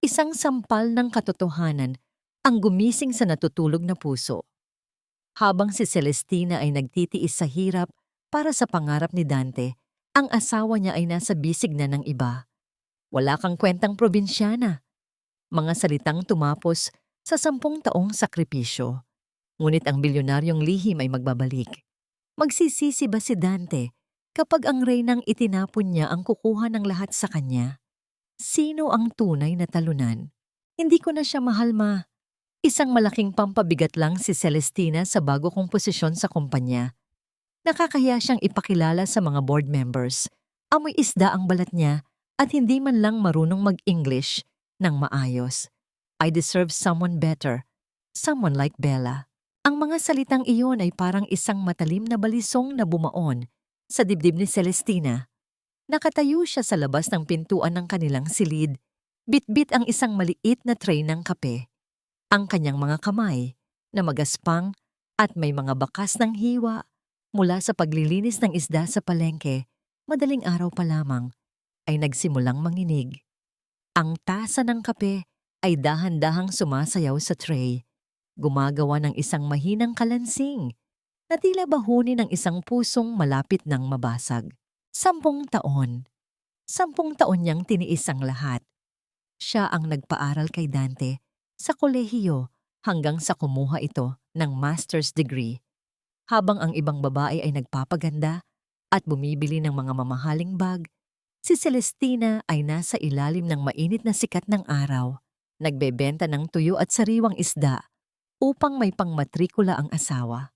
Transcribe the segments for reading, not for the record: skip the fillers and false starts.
Isang sampal ng katotohanan ang gumising sa natutulog na puso. Habang si Celestina ay nagtitiis sa hirap para sa pangarap ni Dante, ang asawa niya ay nasa bisig na ng iba. Wala kang kwentang probinsyana. Mga salitang tumapos sa 10 taong sakripisyo. Ngunit ang bilyonaryong lihim ay magbabalik. Magsisisi ba si Dante kapag ang reynang itinapon niya ang kukuha ng lahat sa kanya? Sino ang tunay na talunan? Hindi ko na siya mahal, ma. Isang malaking pampabigat lang si Celestina sa bago kong posisyon sa kumpanya. Nakakahiya siyang ipakilala sa mga board members. Amoy isda ang balat niya at hindi man lang marunong mag-English ng maayos. I deserve someone better. Someone like Bella. Ang mga salitang iyon ay parang isang matalim na balisong na bumaon sa dibdib ni Celestina. Nakatayo siya sa labas ng pintuan ng kanilang silid. Bitbit ang isang maliit na tray ng kape. Ang kanyang mga kamay na magaspang at may mga bakas ng hiwa mula sa paglilinis ng isda sa palengke, madaling araw pa lamang, ay nagsimulang manginig. Ang tasa ng kape ay dahan-dahang sumasayaw sa tray, gumagawa ng isang mahinang kalansing na tila bahuni ng isang pusong malapit ng mabasag. 10 taon. 10 taon niyang tiniis ang lahat. Siya ang nagpaaral kay Dante sa kolehiyo hanggang sa kumuha ito ng master's degree. Habang ang ibang babae ay nagpapaganda at bumibili ng mga mamahaling bag, si Celestina ay nasa ilalim ng mainit na sikat ng araw, nagbebenta ng tuyo at sariwang isda upang may pangmatrikula ang asawa.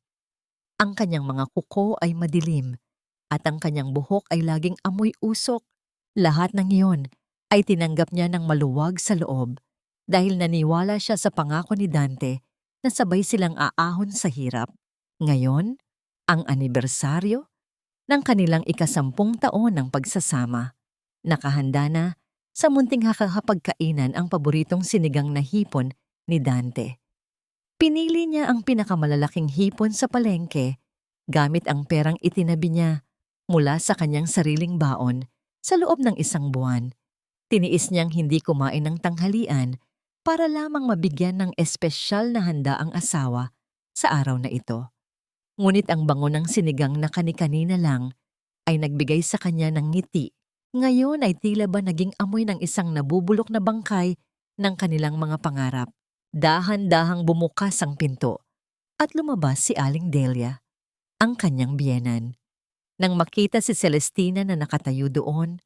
Ang kanyang mga kuko ay madilim at ang kanyang buhok ay laging amoy usok. Lahat ng iyon ay tinanggap niya ng maluwag sa loob dahil naniwala siya sa pangako ni Dante na sabay silang aahon sa hirap. Ngayon, ang anibersaryo ng kanilang ika-10 taon ng pagsasama. Nakahanda na sa munting hakahapagkainan ang paboritong sinigang na hipon ni Dante. Pinili niya ang pinakamalalaking hipon sa palengke gamit ang perang itinabi niya mula sa kanyang sariling baon sa loob ng 1 buwan. Tiniis niyang hindi kumain ng tanghalian para lamang mabigyan ng espesyal na handa ang asawa sa araw na ito. Ngunit ang bango ng sinigang na kani-kanina lang ay nagbigay sa kanya ng ngiti. Ngayon ay tila ba naging amoy ng isang nabubulok na bangkay ng kanilang mga pangarap. Dahan-dahang bumukas ang pinto at lumabas si Aling Delia, ang kanyang biyenan. Nang makita si Celestina na nakatayo doon,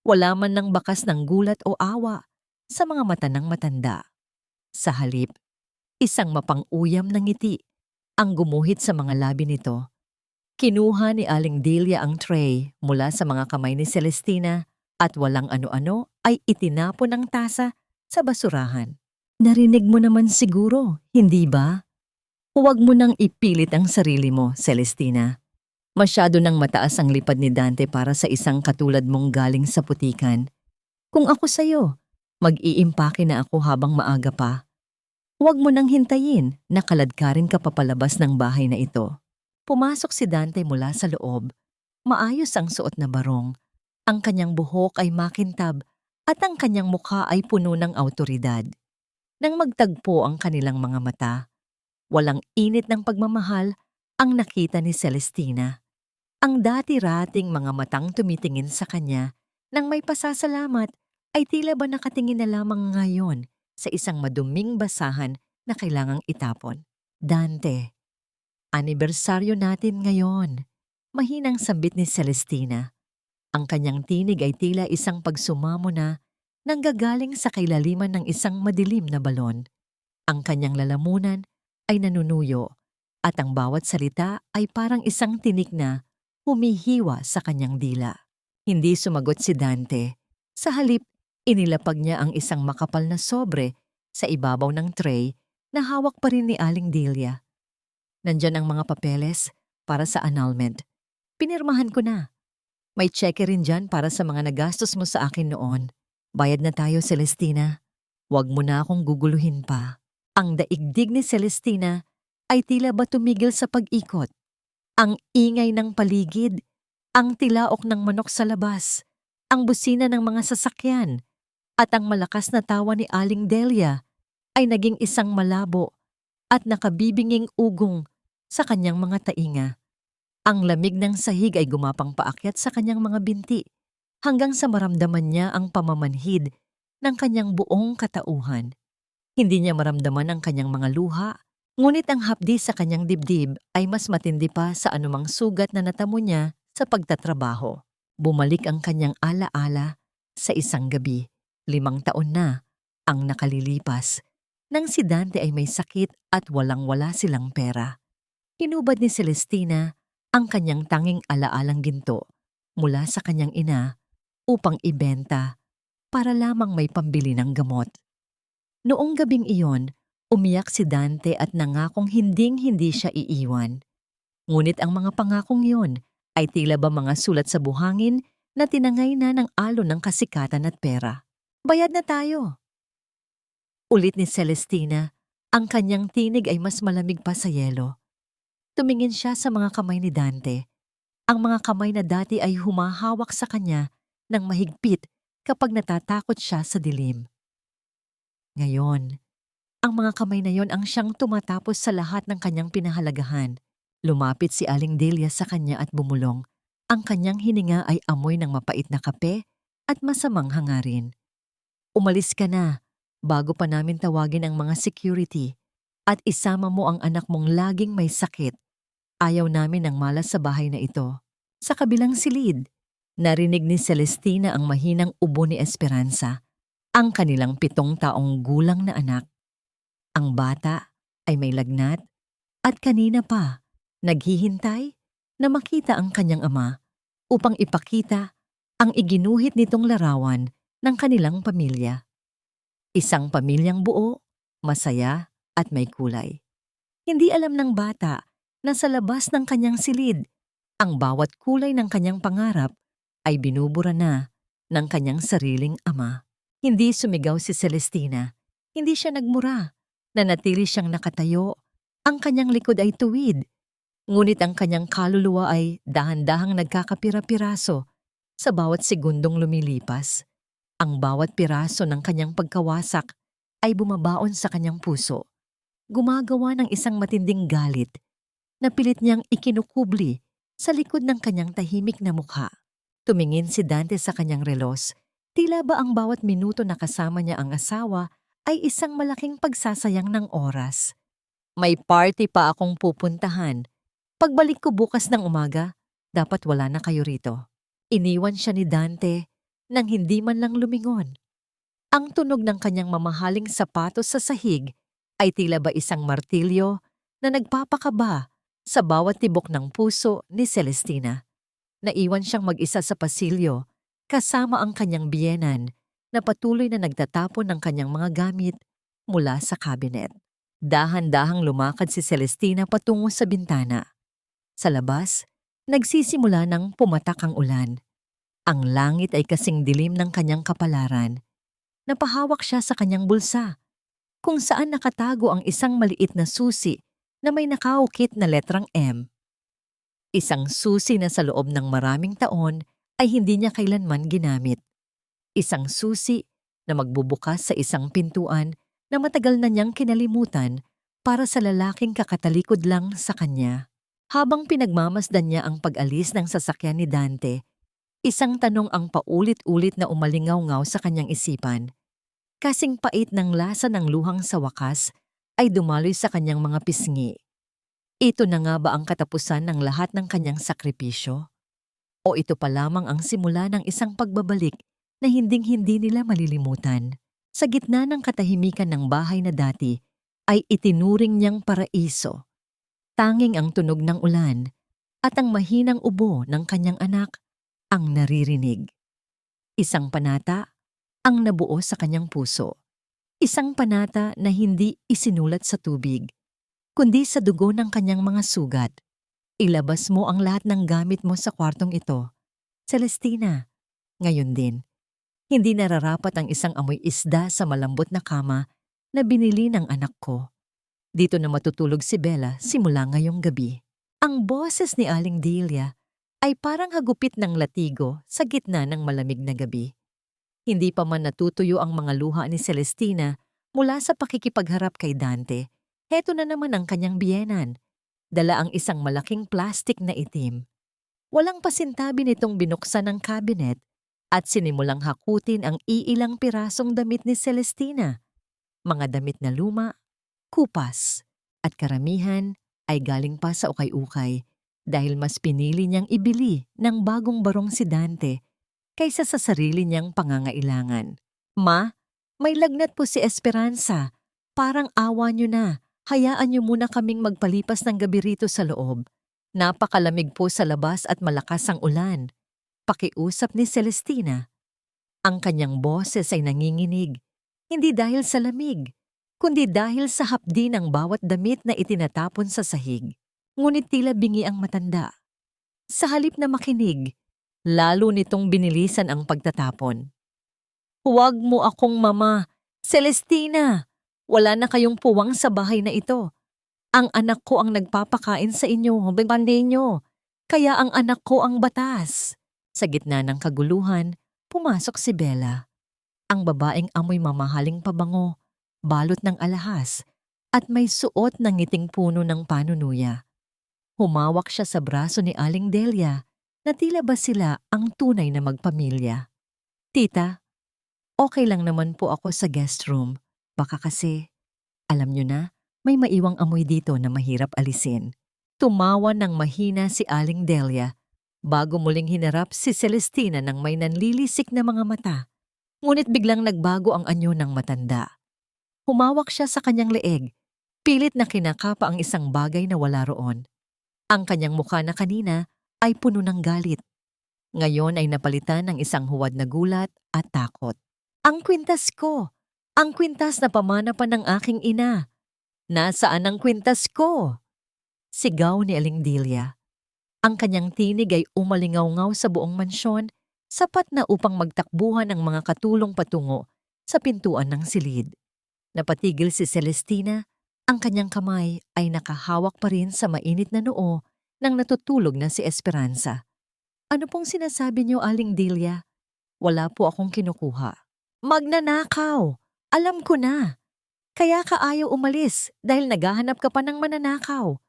wala man ng bakas ng gulat o awa sa mga mata ng matanda. Sa halip, isang mapang-uyam na ngiti ang gumuhit sa mga labi nito. Kinuha ni Aling Delia ang tray mula sa mga kamay ni Celestina at walang ano-ano ay itinapon ang tasa sa basurahan. Narinig mo naman siguro, hindi ba? Huwag mo nang ipilit ang sarili mo, Celestina. Masyado nang mataas ang lipad ni Dante para sa isang katulad mong galing sa putikan. Kung ako sa'yo, mag-iimpake na ako habang maaga pa. Huwag mo nang hintayin na kaladkarin ka papalabas ng bahay na ito. Pumasok si Dante mula sa loob. Maayos ang suot na barong. Ang kanyang buhok ay makintab at ang kanyang mukha ay puno ng awtoridad. Nang magtagpo ang kanilang mga mata, walang init ng pagmamahal ang nakita ni Celestina. Ang dati-rating mga matang tumitingin sa kanya nang may pasasalamat ay tila ba nakatingin na lamang ngayon sa isang maduming basahan na kailangang itapon. Dante, anibersaryo natin ngayon. Mahinang sambit ni Celestina. Ang kanyang tinig ay tila isang pagsumamo na nanggagaling sa kailaliman ng isang madilim na balon. Ang kanyang lalamunan ay nanunuyo at ang bawat salita ay parang isang tinik na humihiwa sa kanyang dila. Hindi sumagot si Dante. Sa halip, inilapag niya ang isang makapal na sobre sa ibabaw ng tray na hawak pa rin ni Aling Delia. Nandyan ang mga papeles para sa annulment. Pinirmahan ko na. May cheque rin dyan para sa mga nagastos mo sa akin noon. Bayad na tayo, Celestina. Huwag mo na akong guguluhin pa. Ang daigdig ni Celestina ay tila ba tumigil sa pag-ikot. Ang ingay ng paligid, ang tilaok ng manok sa labas, ang busina ng mga sasakyan, At ang malakas na tawa ni Aling Delia ay naging isang malabo at nakabibinging ugong sa kanyang mga tainga. Ang lamig ng sahig ay gumapang paakyat sa kanyang mga binti hanggang sa maramdaman niya ang pamamanhid ng kanyang buong katauhan. Hindi niya maramdaman ang kanyang mga luha, ngunit ang hapdi sa kanyang dibdib ay mas matindi pa sa anumang sugat na natamo niya sa pagtatrabaho. Bumalik ang kanyang alaala sa isang gabi. 5 taon na ang nakalilipas nang si Dante ay may sakit at walang-wala silang pera. Hinubad ni Celestina ang kanyang tanging alaalang ginto mula sa kanyang ina upang ibenta para lamang may pambili ng gamot. Noong gabing iyon, umiyak si Dante at nangakong hinding-hindi siya iiwan. Ngunit ang mga pangakong iyon ay tila ba mga sulat sa buhangin na tinangay na ng alon ng kasikatan at pera. Bayad na tayo! Ulit ni Celestina, ang kanyang tinig ay mas malamig pa sa yelo. Tumingin siya sa mga kamay ni Dante. Ang mga kamay na dati ay humahawak sa kanya ng mahigpit kapag natatakot siya sa dilim. Ngayon, ang mga kamay na yon ang siyang tumatapos sa lahat ng kanyang pinahalagahan. Lumapit si Aling Delia sa kanya at bumulong. Ang kanyang hininga ay amoy ng mapait na kape at masamang hangarin. Umalis ka na bago pa namin tawagin ang mga security at isama mo ang anak mong laging may sakit. Ayaw namin ng malas sa bahay na ito. Sa kabilang silid, narinig ni Celestina ang mahinang ubo ni Esperanza, ang kanilang 7 taong gulang na anak. Ang bata ay may lagnat at kanina pa naghihintay na makita ang kanyang ama upang ipakita ang iginuhit nitong larawan ng kanilang pamilya. Isang pamilyang buo, masaya at may kulay. Hindi alam ng bata na sa labas ng kanyang silid, ang bawat kulay ng kanyang pangarap ay binubura na ng kanyang sariling ama. Hindi sumigaw si Celestina, hindi siya nagmura, nanatili siyang nakatayo, ang kanyang likod ay tuwid, ngunit ang kanyang kaluluwa ay dahan-dahang nagkakapira-piraso sa bawat segundong lumilipas. Ang bawat piraso ng kanyang pagkawasak ay bumabaon sa kanyang puso, gumagawa ng isang matinding galit na pilit niyang ikinukubli sa likod ng kanyang tahimik na mukha. Tumingin si Dante sa kanyang relos, tila ba ang bawat minuto na kasama niya ang asawa ay isang malaking pagsasayang ng oras. May party pa akong pupuntahan. Pagbalik ko bukas ng umaga, dapat wala na kayo rito. Iniwan siya ni Dante nang hindi man lang lumingon. Ang tunog ng kanyang mamahaling sapatos sa sahig ay tila ba isang martilyo na nagpapakaba sa bawat tibok ng puso ni Celestina. Naiwan siyang mag-isa sa pasilyo kasama ang kanyang biyenan na patuloy na nagtatapon ng kanyang mga gamit mula sa kabinet. Dahan-dahang lumakad si Celestina patungo sa bintana. Sa labas, nagsisimula ng pumatak ang ulan. Ang langit ay kasing dilim ng kanyang kapalaran. Napahawak siya sa kanyang bulsa, kung saan nakatago ang isang maliit na susi na may nakaukit na letrang M. Isang susi na sa loob ng maraming taon ay hindi niya kailanman ginamit. Isang susi na magbubukas sa isang pintuan na matagal na niyang kinalimutan para sa lalaking kakatalikod lang sa kanya. Habang pinagmamasdan niya ang pag-alis ng sasakyan ni Dante, isang tanong ang paulit-ulit na umalingaw-ngaw sa kanyang isipan. Kasing pait ng lasa ng luhang sa wakas ay dumaloy sa kanyang mga pisngi. Ito na nga ba ang katapusan ng lahat ng kanyang sakripisyo? O ito pa lamang ang simula ng isang pagbabalik na hinding-hindi nila malilimutan? Sa gitna ng katahimikan ng bahay na dati ay itinuring niyang paraiso. Tanging ang tunog ng ulan at ang mahinang ubo ng kanyang anak ang naririnig. Isang panata ang nabuo sa kanyang puso. Isang panata na hindi isinulat sa tubig, kundi sa dugo ng kanyang mga sugat. Ilabas mo ang lahat ng gamit mo sa kwartong ito. Celestina, ngayon din, hindi nararapat ang isang amoy isda sa malambot na kama na binili ng anak ko. Dito na matutulog si Bella simula ngayong gabi. Ang boses ni Aling Delia ay parang hagupit ng latigo sa gitna ng malamig na gabi. Hindi pa man natutuyo ang mga luha ni Celestina mula sa pakikipagharap kay Dante, heto na naman ang kanyang biyenan. Dala ang isang malaking plastik na itim. Walang pasintabi nitong binuksan ang cabinet at sinimulang hakutin ang iilang pirasong damit ni Celestina. Mga damit na luma, kupas, at karamihan ay galing pa sa ukay-ukay dahil mas pinili niyang ibili ng bagong barong si Dante kaysa sa sarili niyang pangangailangan. Ma, may lagnat po si Esperanza. Parang awa niyo na. Hayaan niyo muna kaming magpalipas ng gabi rito sa loob. Napakalamig po sa labas at malakas ang ulan. Pakiusap ni Celestina. Ang kanyang boses ay nanginginig, hindi dahil sa lamig, kundi dahil sa hapdi ng bawat damit na itinatapon sa sahig. Ngunit tila bingi ang matanda. Sa halip na makinig, lalo nitong binilisan ang pagtatapon. Huwag mo akong mama, Celestina! Wala na kayong puwang sa bahay na ito. Ang anak ko ang nagpapakain sa inyo, bibande nyo. Kaya ang anak ko ang batas. Sa gitna ng kaguluhan, pumasok si Bella. Ang babaeng amoy mamahaling pabango, balot ng alahas, at may suot ng ngiting puno ng panunuya. Humawak siya sa braso ni Aling Delia na tila ba sila ang tunay na magpamilya. Tita, okay lang naman po ako sa guest room. Baka kasi, alam nyo na, may maiwang amoy dito na mahirap alisin. Tumawa ng mahina si Aling Delia bago muling hinarap si Celestina ng may nanlilisik na mga mata. Ngunit biglang nagbago ang anyo ng matanda. Humawak siya sa kanyang leeg, pilit na kinakapa ang isang bagay na wala roon. Ang kanyang mukha na kanina ay puno ng galit. Ngayon ay napalitan ng isang huwad na gulat at takot. Ang kwintas ko! Ang kwintas na pamana pa ng aking ina! Nasaan ang kwintas ko? Sigaw ni Aling Delia. Ang kanyang tinig ay umalingaw-ngaw sa buong mansyon, sapat na upang magtakbuhan ang mga katulong patungo sa pintuan ng silid. Napatigil si Celestina, ang kanyang kamay ay nakahawak pa rin sa mainit na noo nang natutulog na si Esperanza. Ano pong sinasabi niyo, Aling Delia? Wala po akong kinukuha. Magnanakaw! Alam ko na! Kaya ka ayaw umalis dahil naghahanap ka pa ng mananakaw.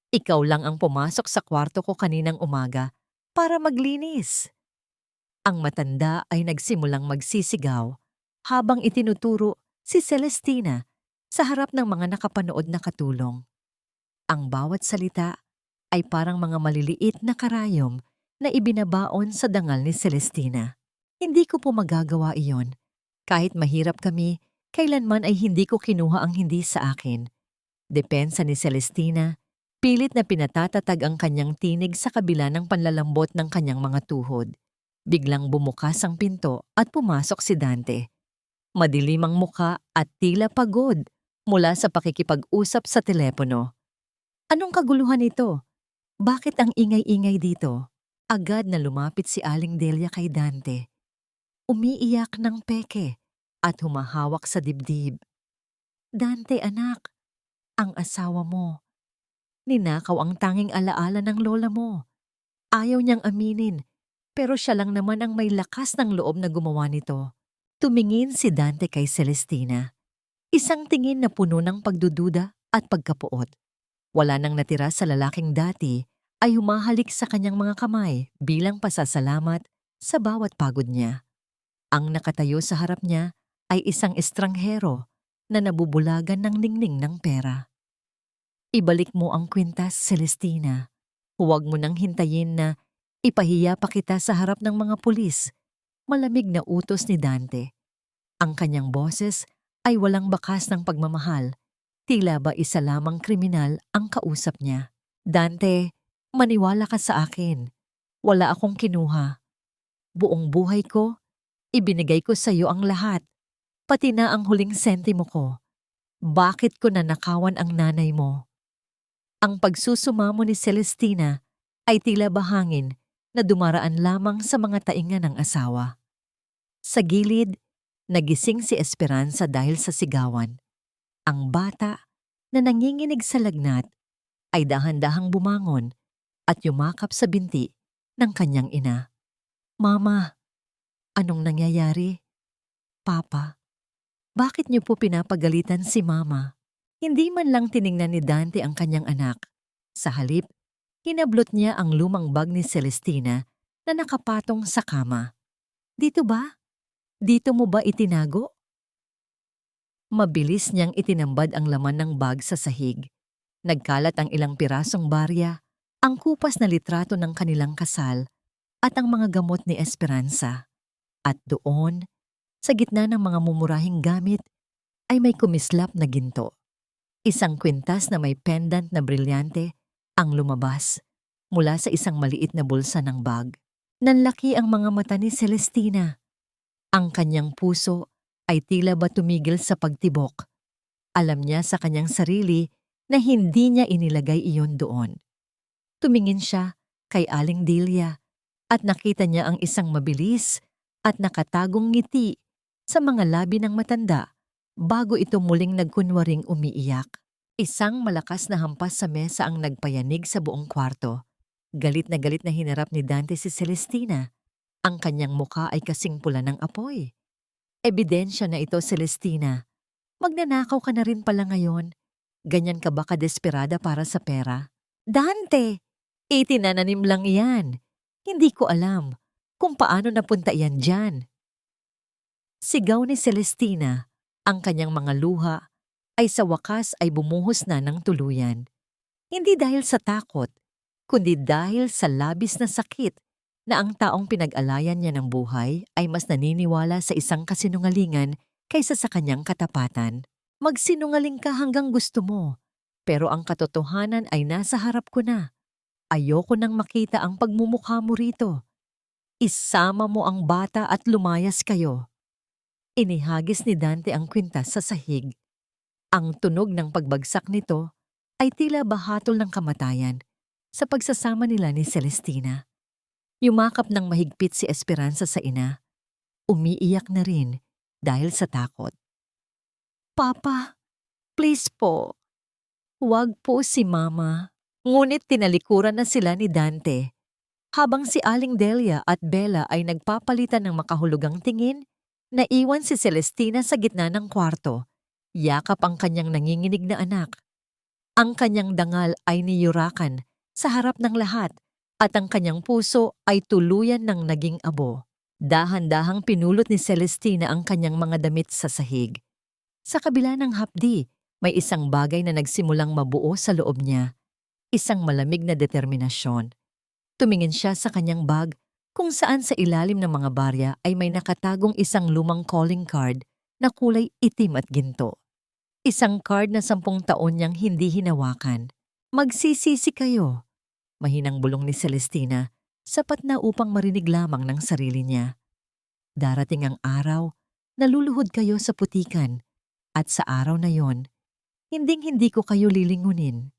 Ikaw lang ang pumasok sa kwarto ko kaninang umaga para maglinis. Ang matanda ay nagsimulang magsisigaw habang itinuturo si Celestina sa harap ng mga nakapanood na katulong. Ang bawat salita ay parang mga maliliit na karayom na ibinabaon sa dangal ni Celestina. Hindi ko po magagawa iyon. Kahit mahirap kami, kailanman ay hindi ko kinuha ang hindi sa akin. Depensa ni Celestina, pilit na pinatatatag ang kanyang tinig sa kabila ng panlalambot ng kanyang mga tuhod. Biglang bumukas ang pinto at pumasok si Dante. Madilim ang muka at tila pagod mula sa pakikipag-usap sa telepono. Anong kaguluhan ito? Bakit ang ingay-ingay dito? Agad na lumapit si Aling Delia kay Dante. Umiiyak ng peke at humahawak sa dibdib. Dante anak, ang asawa mo. Ninakaw ang tanging alaala ng lola mo. Ayaw niyang aminin, pero siya lang naman ang may lakas ng loob na gumawa nito. Tumingin si Dante kay Celestina. Isang tingin na puno ng pagdududa at pagkapuot. Wala nang natira sa lalaking dati ay humahalik sa kanyang mga kamay bilang pasasalamat sa bawat pagod niya. Ang nakatayo sa harap niya ay isang estranghero na nabubulagan ng ningning ng pera. Ibalik mo ang kwintas, Celestina. Huwag mo nang hintayin na ipahiya pa kita sa harap ng mga pulis. Malamig na utos ni Dante. Ang kanyang boses ay walang bakas ng pagmamahal. Tila ba isa lamang kriminal ang kausap niya. Dante, maniwala ka sa akin. Wala akong kinuha. Buong buhay ko, ibinigay ko sa iyo ang lahat. Pati na ang huling sentimo ko. Bakit ko nanakawan ang nanay mo? Ang pagsusumamo ni Celestina ay tila bahangin na dumaraan lamang sa mga tainga ng asawa. Sa gilid, nagising si Esperanza dahil sa sigawan. Ang bata na nanginginig sa lagnat ay dahan-dahang bumangon at yumakap sa binti ng kanyang ina. Mama, anong nangyayari? Papa? Bakit niyo po pinapagalitan si Mama? Hindi man lang tiningnan ni Dante ang kanyang anak. Sa halip, hinablot niya ang lumang bag ni Celestina na nakapatong sa kama. Dito ba? Dito mo ba itinago? Mabilis niyang itinambad ang laman ng bag sa sahig. Nagkalat ang ilang pirasong barya, ang kupas na litrato ng kanilang kasal, at ang mga gamot ni Esperanza. At doon, sa gitna ng mga mumurahing gamit, ay may kumislap na ginto. Isang kwintas na may pendant na brilyante ang lumabas mula sa isang maliit na bulsa ng bag. Nanlaki ang mga mata ni Celestina. Ang kanyang puso ay tila ba tumigil sa pagtibok. Alam niya sa kanyang sarili na hindi niya inilagay iyon doon. Tumingin siya kay Aling Delia at nakita niya ang isang mabilis at nakatagong ngiti sa mga labi ng matanda bago ito muling nagkunwaring umiiyak. Isang malakas na hampas sa mesa ang nagpayanig sa buong kwarto. Galit na hinarap ni Dante si Celestina. Ang kanyang mukha ay kasing pula ng apoy. Ebidensya na ito, Celestina. Magnanakaw ka na rin pala ngayon. Ganyan ka ba kadesperada para sa pera? Dante! Itinananim lang yan. Hindi ko alam kung paano napunta yan dyan. Sigaw ni Celestina. Ang kanyang mga luha ay sa wakas ay bumuhos na ng tuluyan. Hindi dahil sa takot, kundi dahil sa labis na sakit na ang taong pinag-alayan niya ng buhay ay mas naniniwala sa isang kasinungalingan kaysa sa kanyang katapatan. Magsinungaling ka hanggang gusto mo, pero ang katotohanan ay nasa harap ko na. Ayoko nang makita ang pagmumukha mo rito. Isama mo ang bata at lumayas kayo. Inihagis ni Dante ang kwintas sa sahig. Ang tunog ng pagbagsak nito ay tila bahatol ng kamatayan sa pagsasama nila ni Celestina. Yumakap ng mahigpit si Esperanza sa ina. Umiiyak na rin dahil sa takot. Papa, please po. Huwag po si Mama. Ngunit tinalikuran na sila ni Dante. Habang si Aling Delia at Bella ay nagpapalitan ng makahulugang tingin, naiwan si Celestina sa gitna ng kwarto. Yakap ang kanyang nanginginig na anak. Ang kanyang dangal ay niyurakan sa harap ng lahat at ang kanyang puso ay tuluyan ng naging abo. Dahan-dahang pinulot ni Celestina ang kanyang mga damit sa sahig. Sa kabila ng hapdi, may isang bagay na nagsimulang mabuo sa loob niya. Isang malamig na determinasyon. Tumingin siya sa kanyang bag kung saan sa ilalim ng mga barya ay may nakatagong isang lumang calling card na kulay itim at ginto. Isang card na 10 taon niyang hindi hinawakan. Magsisisi kayo. Mahinang bulong ni Celestina, sapat na upang marinig lamang ng sarili niya. Darating ang araw, naluluhod kayo sa putikan, at sa araw na yon, hinding-hindi ko kayo lilingunin.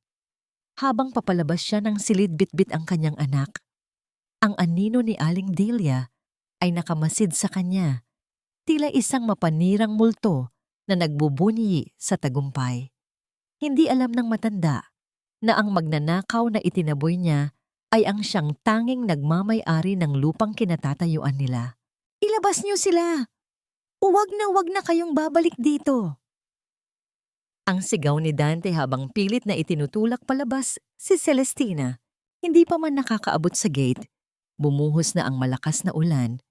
Habang papalabas siya ng silid bitbit ang kanyang anak, ang anino ni Aling Delia ay nakamasid sa kanya, tila isang mapanirang multo na nagbubunyi sa tagumpay. Hindi alam ng matanda na ang magnanakaw na itinaboy niya ay ang siyang tanging nagmamay-ari ng lupang kinatatayuan nila. Ilabas niyo sila! Huwag na kayong babalik dito! Ang sigaw ni Dante habang pilit na itinutulak palabas si Celestina. Hindi pa man nakakaabot sa gate, bumuhos na ang malakas na ulan.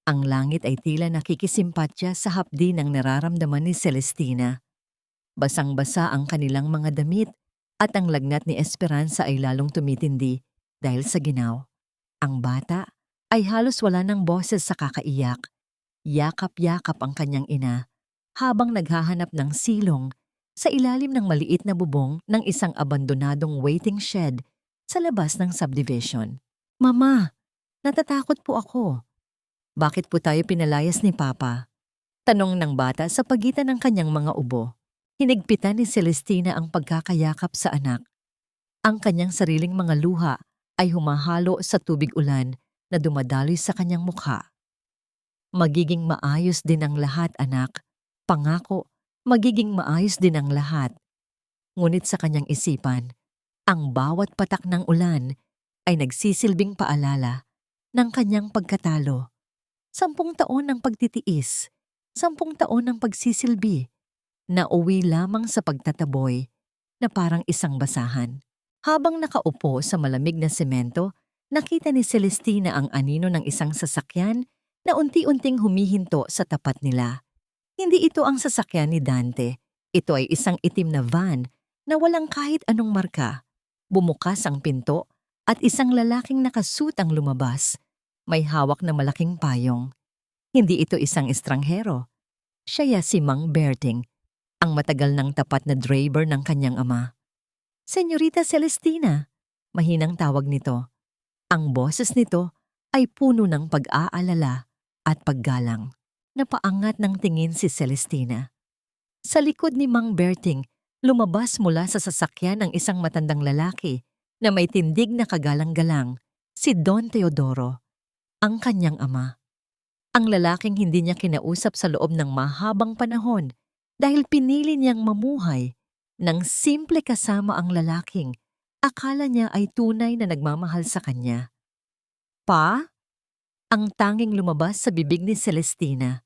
Ang langit ay tila nakikisimpatya sa hapdi ng nararamdaman ni Celestina. Basang-basa ang kanilang mga damit at ang lagnat ni Esperanza ay lalong tumitindi dahil sa ginaw. Ang bata ay halos wala ng boses sa kakaiyak. Yakap-yakap ang kanyang ina habang naghahanap ng silong sa ilalim ng maliit na bubong ng isang abandonadong waiting shed sa labas ng subdivision. Mama, natatakot po ako. Bakit po tayo pinalayas ni Papa? Tanong ng bata sa pagitan ng kanyang mga ubo. Hinigpitan ni Celestina ang pagkakayakap sa anak. Ang kanyang sariling mga luha ay humahalo sa tubig ulan na dumadaloy sa kanyang mukha. Magiging maayos din ang lahat, anak. Pangako, magiging maayos din ang lahat. Ngunit sa kanyang isipan, ang bawat patak ng ulan ay nagsisilbing paalala ng kanyang pagkatalo. 10 taon ng pagtitiis, 10 taon ng pagsisilbi, na uwi lamang sa pagtataboy na parang isang basahan. Habang nakaupo sa malamig na semento, nakita ni Celestina ang anino ng isang sasakyan na unti-unting humihinto sa tapat nila. Hindi ito ang sasakyan ni Dante. Ito ay isang itim na van na walang kahit anong marka. Bumukas ang pinto at isang lalaking nakasuit ang lumabas. May hawak na malaking payong. Hindi ito isang estranghero. Siya si Mang Berting, ang matagal ng tapat na driver ng kanyang ama. Senyorita Celestina, mahinang tawag nito. Ang boses nito ay puno ng pag-aalala at paggalang. Napaangat ng tingin si Celestina. Sa likod ni Mang Berting, lumabas mula sa sasakyan ang isang matandang lalaki na may tindig na kagalang-galang, si Don Teodoro, ang kanyang ama. Ang lalaking hindi niya kinausap sa loob ng mahabang panahon dahil pinili niyang mamuhay ng simple kasama ang lalaking akala niya ay tunay na nagmamahal sa kanya. Pa? Ang tanging lumabas sa bibig ni Celestina.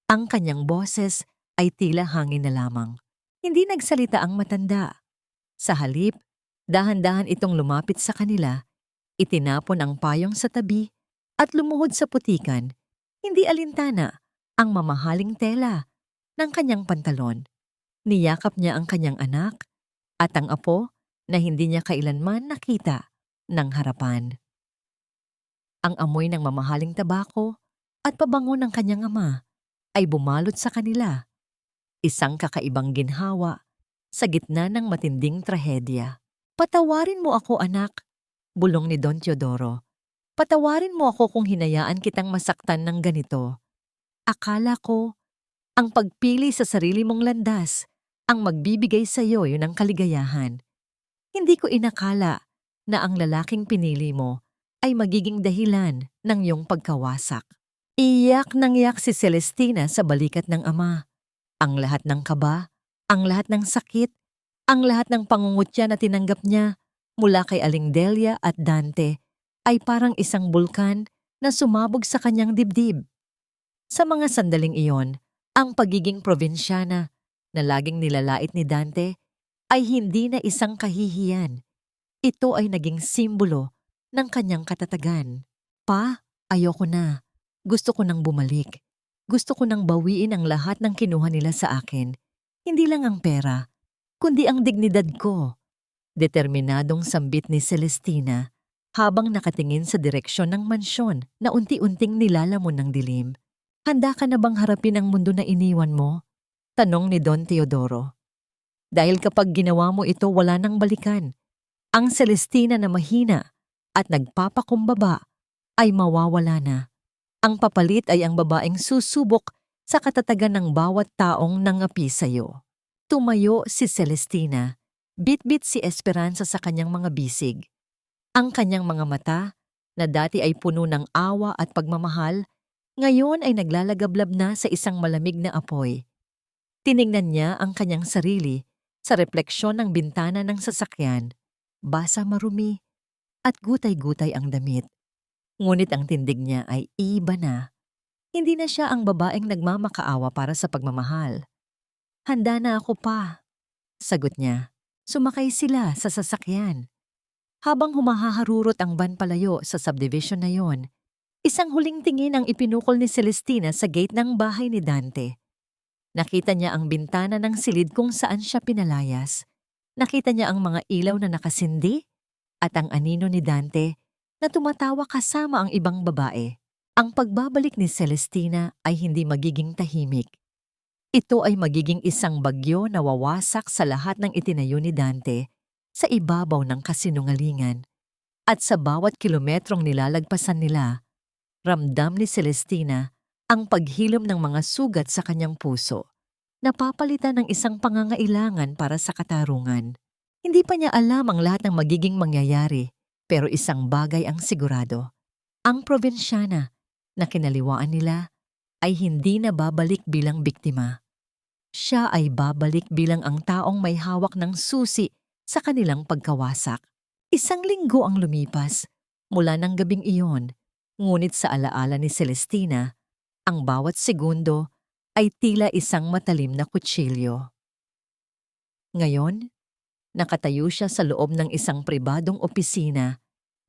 Ang kanyang boses ay tila hangin na lamang. Hindi nagsalita ang matanda. Sa halip, dahan-dahan itong lumapit sa kanila, itinapon ang payong sa tabi at lumuhod sa putikan. Hindi alintana ang mamahaling tela ng kanyang pantalon. Niyakap niya ang kanyang anak at ang apo na hindi niya kailanman nakita ng harapan. Ang amoy ng mamahaling tabako at pabango ng kanyang ama ay bumalot sa kanila. Isang kakaibang ginhawa sa gitna ng matinding trahedya. Patawarin mo ako, anak, bulong ni Don Teodoro. Patawarin mo ako kung hinayaan kitang masaktan ng ganito. Akala ko, ang pagpili sa sarili mong landas ang magbibigay sa iyo ng kaligayahan. Hindi ko inakala na ang lalaking pinili mo ay magiging dahilan ng iyong pagkawasak. Iyak nang iyak si Celestina sa balikat ng ama. Ang lahat ng kaba, ang lahat ng sakit, ang lahat ng pangungutya na tinanggap niya mula kay Aling Delia at Dante ay parang isang bulkan na sumabog sa kanyang dibdib. Sa mga sandaling iyon, ang pagiging probinsyana na laging nilalait ni Dante ay hindi na isang kahihiyan. Ito ay naging simbolo ng kanyang katatagan. Pa, ayoko na. Gusto ko nang bumalik. Gusto ko nang bawiin ang lahat ng kinuha nila sa akin. Hindi lang ang pera, kundi ang dignidad ko. Determinadong sambit ni Celestina habang nakatingin sa direksyon ng mansyon na unti-unting nilalamon ng dilim. Handa ka na bang harapin ang mundo na iniwan mo? Tanong ni Don Teodoro. Dahil kapag ginawa mo ito, wala nang balikan. Ang Celestina na mahina at nagpapakumbaba ay mawawala na. Ang papalit ay ang babaeng susubok sa katatagan ng bawat taong nangapi sa'yo. Tumayo si Celestina. Bit-bit si Esperanza sa kanyang mga bisig. Ang kanyang mga mata, na dati ay puno ng awa at pagmamahal, ngayon ay naglalagablab na sa isang malamig na apoy. Tiningnan niya ang kanyang sarili sa refleksyon ng bintana ng sasakyan. Basa marumi at gutay-gutay ang damit. Ngunit ang tindig niya ay iba na. Hindi na siya ang babaeng nagmamakaawa para sa pagmamahal. Handa na ako pa, sagot niya. Sumakay sila sa sasakyan. Habang humaharurot ang van palayo sa subdivision na yon, isang huling tingin ang ipinukol ni Celestina sa gate ng bahay ni Dante. Nakita niya ang bintana ng silid kung saan siya pinalayas. Nakita niya ang mga ilaw na nakasindi at ang anino ni Dante na tumatawa kasama ang ibang babae. Ang pagbabalik ni Celestina ay hindi magiging tahimik. Ito ay magiging isang bagyo na wawasak sa lahat ng itinayo ni Dante sa ibabaw ng kasinungalingan. At sa bawat kilometrong nilalagpasan nila, ramdam ni Celestina ang paghilom ng mga sugat sa kanyang puso. Napapalitan ng isang pangangailangan para sa katarungan. Hindi pa niya alam ang lahat ng magiging mangyayari. Pero isang bagay ang sigurado. Ang probinsyana na kinaliwaan nila ay hindi na babalik bilang biktima. Siya ay babalik bilang ang taong may hawak ng susi sa kanilang pagkawasak. Isang linggo ang lumipas mula ng gabing iyon, ngunit sa alaala ni Celestina, ang bawat segundo ay tila isang matalim na kutsilyo. Ngayon, nakatayo siya sa loob ng isang pribadong opisina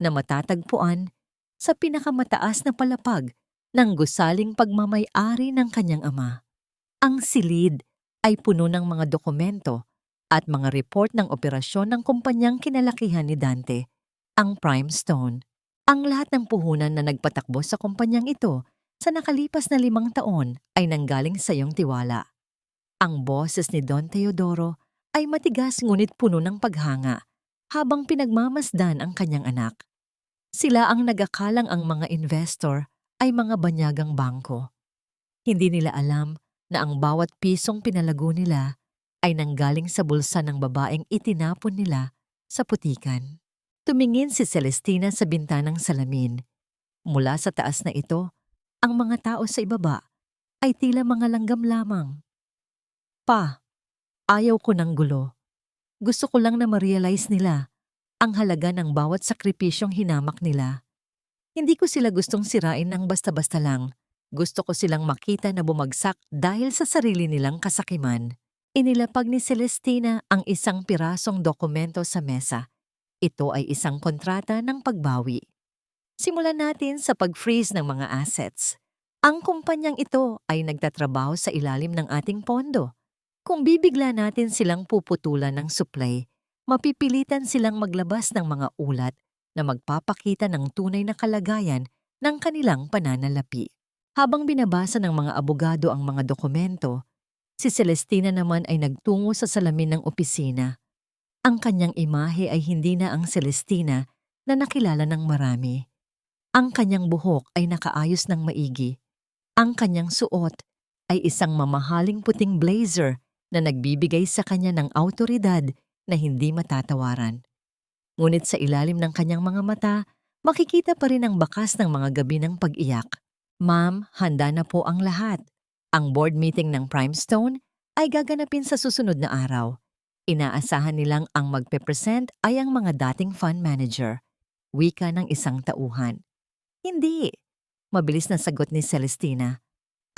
na matatagpuan sa pinakamataas na palapag ng gusaling pagmamay-ari ng kanyang ama. Ang silid ay puno ng mga dokumento at mga report ng operasyon ng kumpanyang kinalakihan ni Dante, ang Primestone. Ang lahat ng puhunan na nagpatakbo sa kumpanyang ito sa nakalipas na 5 taon ay nanggaling sa iyong tiwala. Ang boses ni Don Teodoro ay matigas ngunit puno ng paghanga habang pinagmamasdan ang kanyang anak. Sila ang nagakalang ang mga investor ay mga banyagang bangko. Hindi nila alam na ang bawat pisong pinalago nila ay nanggaling sa bulsa ng babaeng itinapon nila sa putikan. Tumingin si Celestina sa bintanang salamin. Mula sa taas na ito, ang mga tao sa ibaba ay tila mga langgam lamang. Pa, ayaw ko ng gulo. Gusto ko lang na ma-realize nila ang halaga ng bawat sakripisyong hinamak nila. Hindi ko sila gustong sirain ng basta-basta lang. Gusto ko silang makita na bumagsak dahil sa sarili nilang kasakiman. Inilapag ni Celestina ang isang pirasong dokumento sa mesa. Ito ay isang kontrata ng pagbawi. Simulan natin sa pag-freeze ng mga assets. Ang kumpanyang ito ay nagtatrabaho sa ilalim ng ating pondo. Kung bibigla natin silang puputulan ng supply, mapipilitan silang maglabas ng mga ulat na magpapakita ng tunay na kalagayan ng kanilang pananalapi. Habang binabasa ng mga abogado ang mga dokumento, si Celestina naman ay nagtungo sa salamin ng opisina. Ang kanyang imahe ay hindi na ang Celestina na nakilala ng marami. Ang kanyang buhok ay nakaayos ng maigi. Ang kanyang suot ay isang mamahaling puting blazer na nagbibigay sa kanya ng awtoridad na hindi matatawaran. Ngunit sa ilalim ng kanyang mga mata, makikita pa rin ang bakas ng mga gabi ng pag-iyak. Ma'am, handa na po ang lahat. Ang board meeting ng Primestone ay gaganapin sa susunod na araw. Inaasahan nilang ang magpe-present ay ang mga dating fund manager. Wika ng isang tauhan. Hindi. Mabilis na sagot ni Celestina.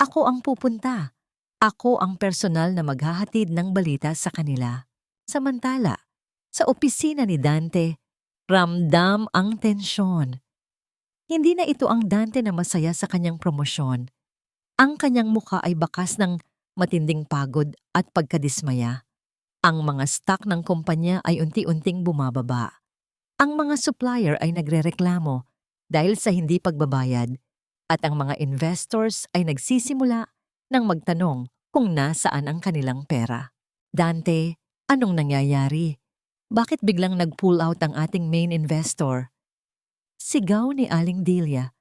Ako ang pupunta. Ako ang personal na maghahatid ng balita sa kanila. Samantala, sa opisina ni Dante, ramdam ang tensyon. Hindi na ito ang Dante na masaya sa kanyang promosyon. Ang kanyang mukha ay bakas ng matinding pagod at pagkadismaya. Ang mga stock ng kumpanya ay unti-unting bumababa. Ang mga supplier ay nagrereklamo dahil sa hindi pagbabayad at ang mga investors ay nagsisimula ng magtanong kung nasaan ang kanilang pera. Dante, anong nangyayari? Bakit biglang nag-pull out ang ating main investor? Sigaw ni Aling Delia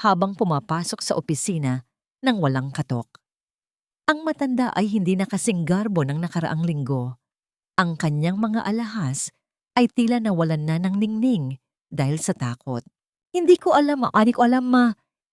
habang pumapasok sa opisina ng walang katok. Ang matanda ay hindi na kasing garbo ng nakaraang linggo. Ang kanyang mga alahas ay tila nawalan na ng ningning dahil sa takot. Hindi ko alam ma.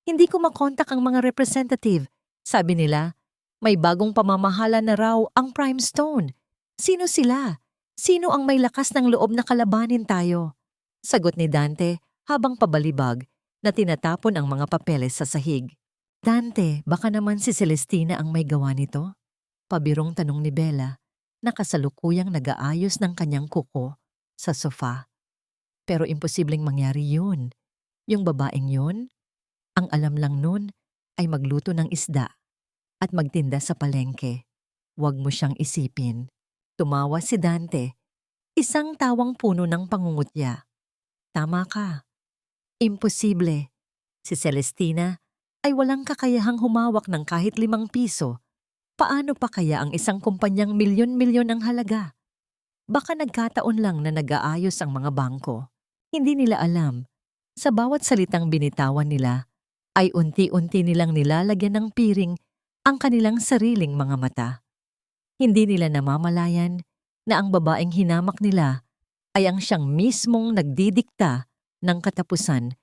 Hindi ko makontak ang mga representative. Sabi nila, may bagong pamamahala na raw ang Primestone. Sino sila? Sino ang may lakas ng loob na kalabanin tayo? Sagot ni Dante habang pabalibag na tinatapon ang mga papeles sa sahig. Dante, baka naman si Celestina ang may gawa nito? Pabirong tanong ni Bella na kasalukuyang nag-aayos ng kanyang kuko sa sofa. Pero imposibleng mangyari yun. Yung babaeng yun, ang alam lang nun ay magluto ng isda at magtinda sa palengke. Huwag mo siyang isipin. Tumawa si Dante, isang tawang puno ng pangungutya. Tama ka. Imposible. Si Celestina ay walang kakayahang humawak ng kahit 5 piso. Paano pa kaya ang isang kumpanyang milyon-milyon ang halaga? Baka nagkataon lang na nag-aayos ang mga bangko. Hindi nila alam. Sa bawat salitang binitawan nila, ay unti-unti nilang nilalagyan ng piring ang kanilang sariling mga mata. Hindi nila namamalayan na ang babaeng hinamak nila ay ang siyang mismong nagdidikta ng katapusan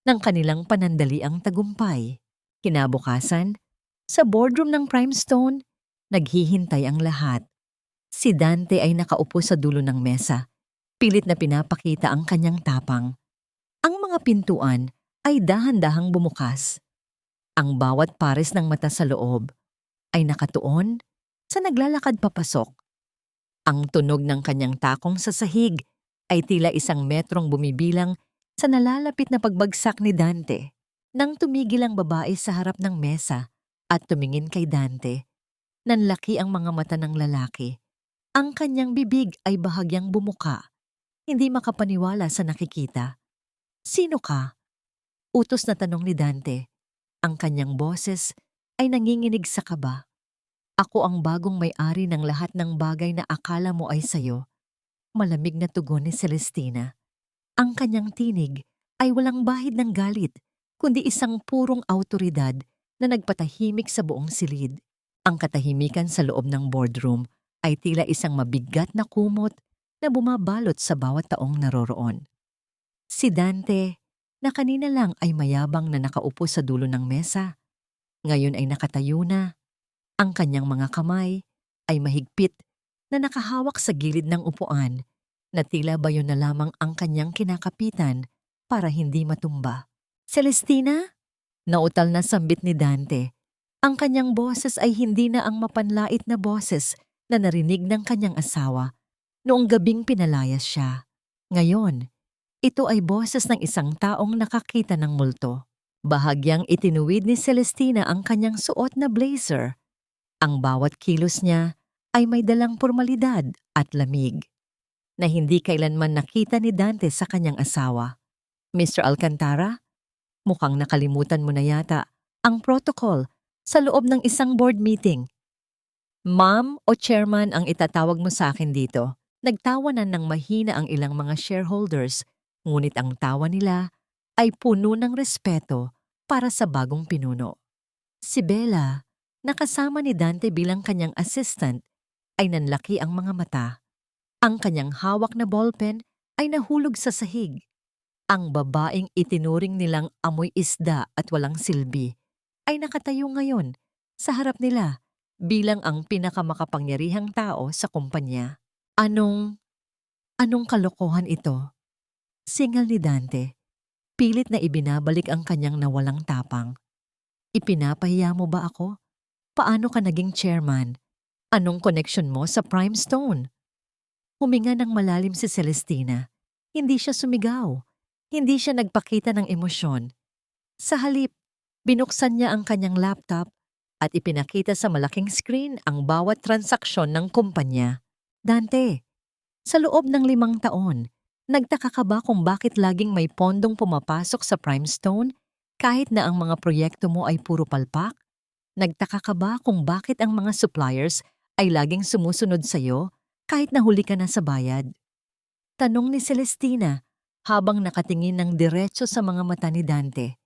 ng kanilang panandaliang tagumpay. Kinabukasan, sa boardroom ng Primestone, naghihintay ang lahat. Si Dante ay nakaupo sa dulo ng mesa, pilit na pinapakita ang kanyang tapang. Ang mga pintuan ay dahan-dahang bumukas. Ang bawat pares ng mata sa loob ay nakatuon sa naglalakad papasok. Ang tunog ng kanyang takong sa sahig ay tila isang metrong bumibilang sa nalalapit na pagbagsak ni Dante. Nang tumigil ang babae sa harap ng mesa at tumingin kay Dante, nanlaki ang mga mata ng lalaki. Ang kanyang bibig ay bahagyang bumuka, hindi makapaniwala sa nakikita. "Sino ka?" Utos na tanong ni Dante. Ang kanyang boses ay nanginginig sa kaba. "Ako ang bagong may-ari ng lahat ng bagay na akala mo ay sayo." Malamig na tugon ni Celestina. Ang kanyang tinig ay walang bahid ng galit, kundi isang purong awtoridad na nagpatahimik sa buong silid. Ang katahimikan sa loob ng boardroom ay tila isang mabigat na kumot na bumabalot sa bawat taong naroroon. Si Dante, na kanina lang ay mayabang na nakaupo sa dulo ng mesa, ngayon ay nakatayo na. Ang kanyang mga kamay ay mahigpit na nakahawak sa gilid ng upuan, na tila bayon na lamang ang kanyang kinakapitan para hindi matumba. "Celestina?" Nautal na sambit ni Dante. Ang kanyang boses ay hindi na ang mapanlait na boses na narinig ng kanyang asawa noong gabing pinalayas siya. Ngayon, ito ay boses ng isang taong nakakita ng multo. Bahagyang itinuwid ni Celestina ang kanyang suot na blazer. Ang bawat kilos niya ay may dalang pormalidad at lamig na hindi kailanman nakita ni Dante sa kanyang asawa. "Mr. Alcantara, mukhang nakalimutan mo na yata ang protocol sa loob ng isang board meeting. Ma'am o chairman ang itatawag mo sa akin dito." Nagtawanan ng mahina ang ilang mga shareholders, ngunit ang tawa nila ay puno ng respeto para sa bagong pinuno. Si Bella, nakasama ni Dante bilang kanyang assistant, ay nanlaki ang mga mata. Ang kanyang hawak na ballpen ay nahulog sa sahig. Ang babaeng itinuring nilang amoy isda at walang silbi ay nakatayo ngayon sa harap nila bilang ang pinakamakapangyarihang tao sa kumpanya. Anong kalokohan ito? Singal ni Dante. Pilit na ibinabalik ang kanyang nawalang tapang. "Ipinapahiya mo ba ako? Paano ka naging chairman? Anong connection mo sa Primestone?" Huminga ng malalim si Celestina. Hindi siya sumigaw. Hindi siya nagpakita ng emosyon. Sa halip, binuksan niya ang kanyang laptop at ipinakita sa malaking screen ang bawat transaksyon ng kumpanya. "Dante, sa loob ng 5 taon, nagtaka ka ba kung bakit laging may pondong pumapasok sa Primestone kahit na ang mga proyekto mo ay puro palpak? Nagtaka ka ba kung bakit ang mga suppliers ay laging sumusunod sa'yo kahit nahuli ka na sa bayad?" Tanong ni Celestina habang nakatingin ng diretso sa mga mata ni Dante.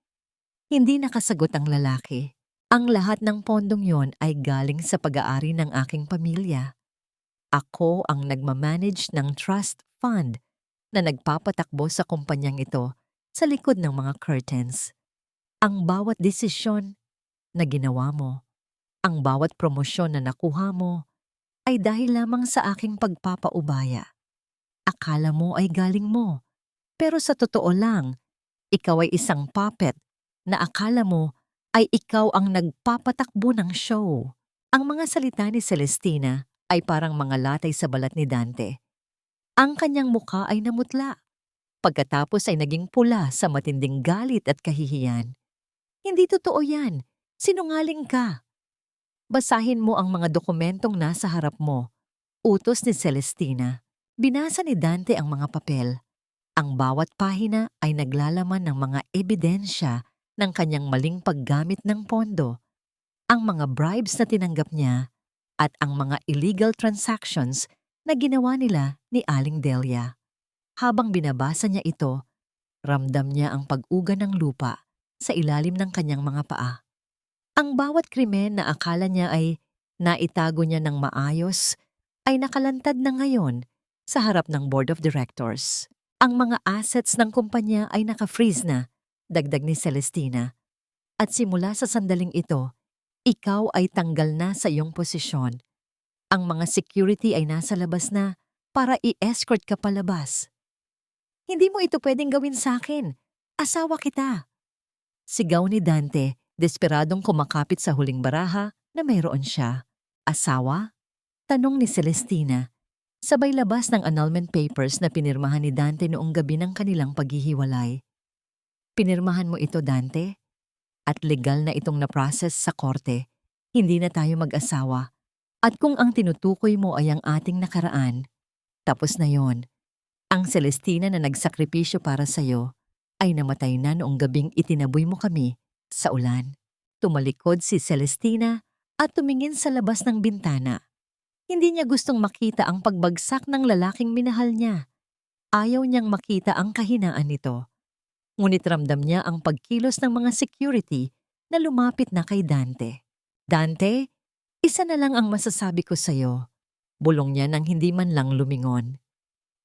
Hindi nakasagot ang lalaki. "Ang lahat ng pondong yon ay galing sa pag-aari ng aking pamilya. Ako ang nagmamanage ng trust fund na nagpapatakbo sa kumpanyang ito sa likod ng mga curtains. Ang bawat desisyon na ginawa mo, ang bawat promosyon na nakuha mo, ay dahil lamang sa aking pagpapaubaya. Akala mo ay galing mo, pero sa totoo lang, ikaw ay isang puppet na akala mo ay ikaw ang nagpapatakbo ng show." Ang mga salita ni Celestina ay parang mga latay sa balat ni Dante. Ang kanyang mukha ay namutla. Pagkatapos ay naging pula sa matinding galit at kahihiyan. "Hindi totoo yan. Sinungaling ka. Basahin mo ang mga dokumentong nasa harap mo." Utos ni Celestina. Binasa ni Dante ang mga papel. Ang bawat pahina ay naglalaman ng mga ebidensya ng kanyang maling paggamit ng pondo, ang mga bribes na tinanggap niya, at ang mga illegal transactions na ginawa nila ni Aling Delia. Habang binabasa niya ito, ramdam niya ang pag-uga ng lupa sa ilalim ng kanyang mga paa. Ang bawat krimen na akala niya ay naitago niya ng maayos ay nakalantad na ngayon sa harap ng board of directors. Ang mga assets ng kumpanya ay naka-freeze na, dagdag ni Celestina. At simula sa sandaling ito, ikaw ay tanggal na sa iyong posisyon. Ang mga security ay nasa labas na para i-escort ka palabas. "Hindi mo ito pwedeng gawin sa akin. Asawa kita." Sigaw ni Dante, desperadong kumakapit sa huling baraha na mayroon siya. Asawa? Tanong ni Celestina. Sabay labas ng annulment papers na pinirmahan ni Dante noong gabi ng kanilang paghihiwalay. Pinirmahan mo ito, Dante? At legal na itong na-process sa korte. Hindi na tayo mag-asawa. At kung ang tinutukoy mo ay ang ating nakaraan, tapos na yon. Ang Celestina na nagsakripisyo para sa'yo ay namatay na noong gabing itinaboy mo kami sa ulan. Tumalikod si Celestina at tumingin sa labas ng bintana. Hindi niya gustong makita ang pagbagsak ng lalaking minahal niya. Ayaw niyang makita ang kahinaan nito. Ngunit ramdam niya ang pagkilos ng mga security na lumapit na kay Dante. Dante, isa na lang ang masasabi ko sa'yo. Bulong niya nang hindi man lang lumingon.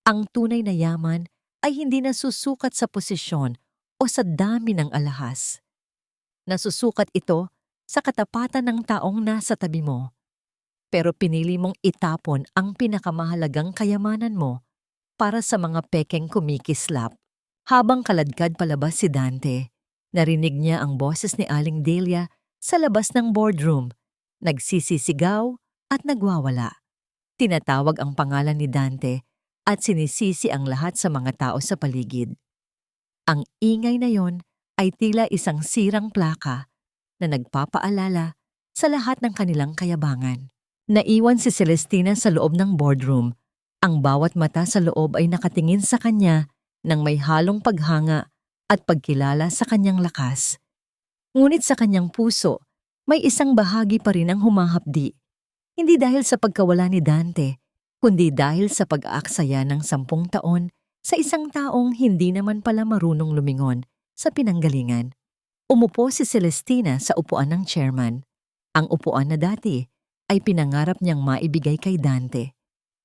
Ang tunay na yaman ay hindi nasusukat sa posisyon o sa dami ng alahas. Nasusukat ito sa katapatan ng taong nasa tabi mo. Pero pinili mong itapon ang pinakamahalagang kayamanan mo para sa mga pekeng kumikislap. Habang kaladkad palabas si Dante, narinig niya ang boses ni Aling Delia sa labas ng boardroom, nagsisisigaw at nagwawala. Tinatawag ang pangalan ni Dante at sinisisi ang lahat sa mga tao sa paligid. Ang ingay na yon ay tila isang sirang plaka na nagpapaalala sa lahat ng kanilang kayabangan. Naiwan si Celestina sa loob ng boardroom. Ang bawat mata sa loob ay nakatingin sa kanya nang may halong paghanga at pagkilala sa kanyang lakas. Ngunit sa kanyang puso, may isang bahagi pa rin ang humahapdi. Hindi dahil sa pagkawala ni Dante, kundi dahil sa pag-aaksaya ng 10 taon sa isang taong hindi naman pala marunong lumingon sa pinanggalingan. Umupo si Celestina sa upuan ng chairman. Ang upuan na dati ay pinangarap niyang maibigay kay Dante.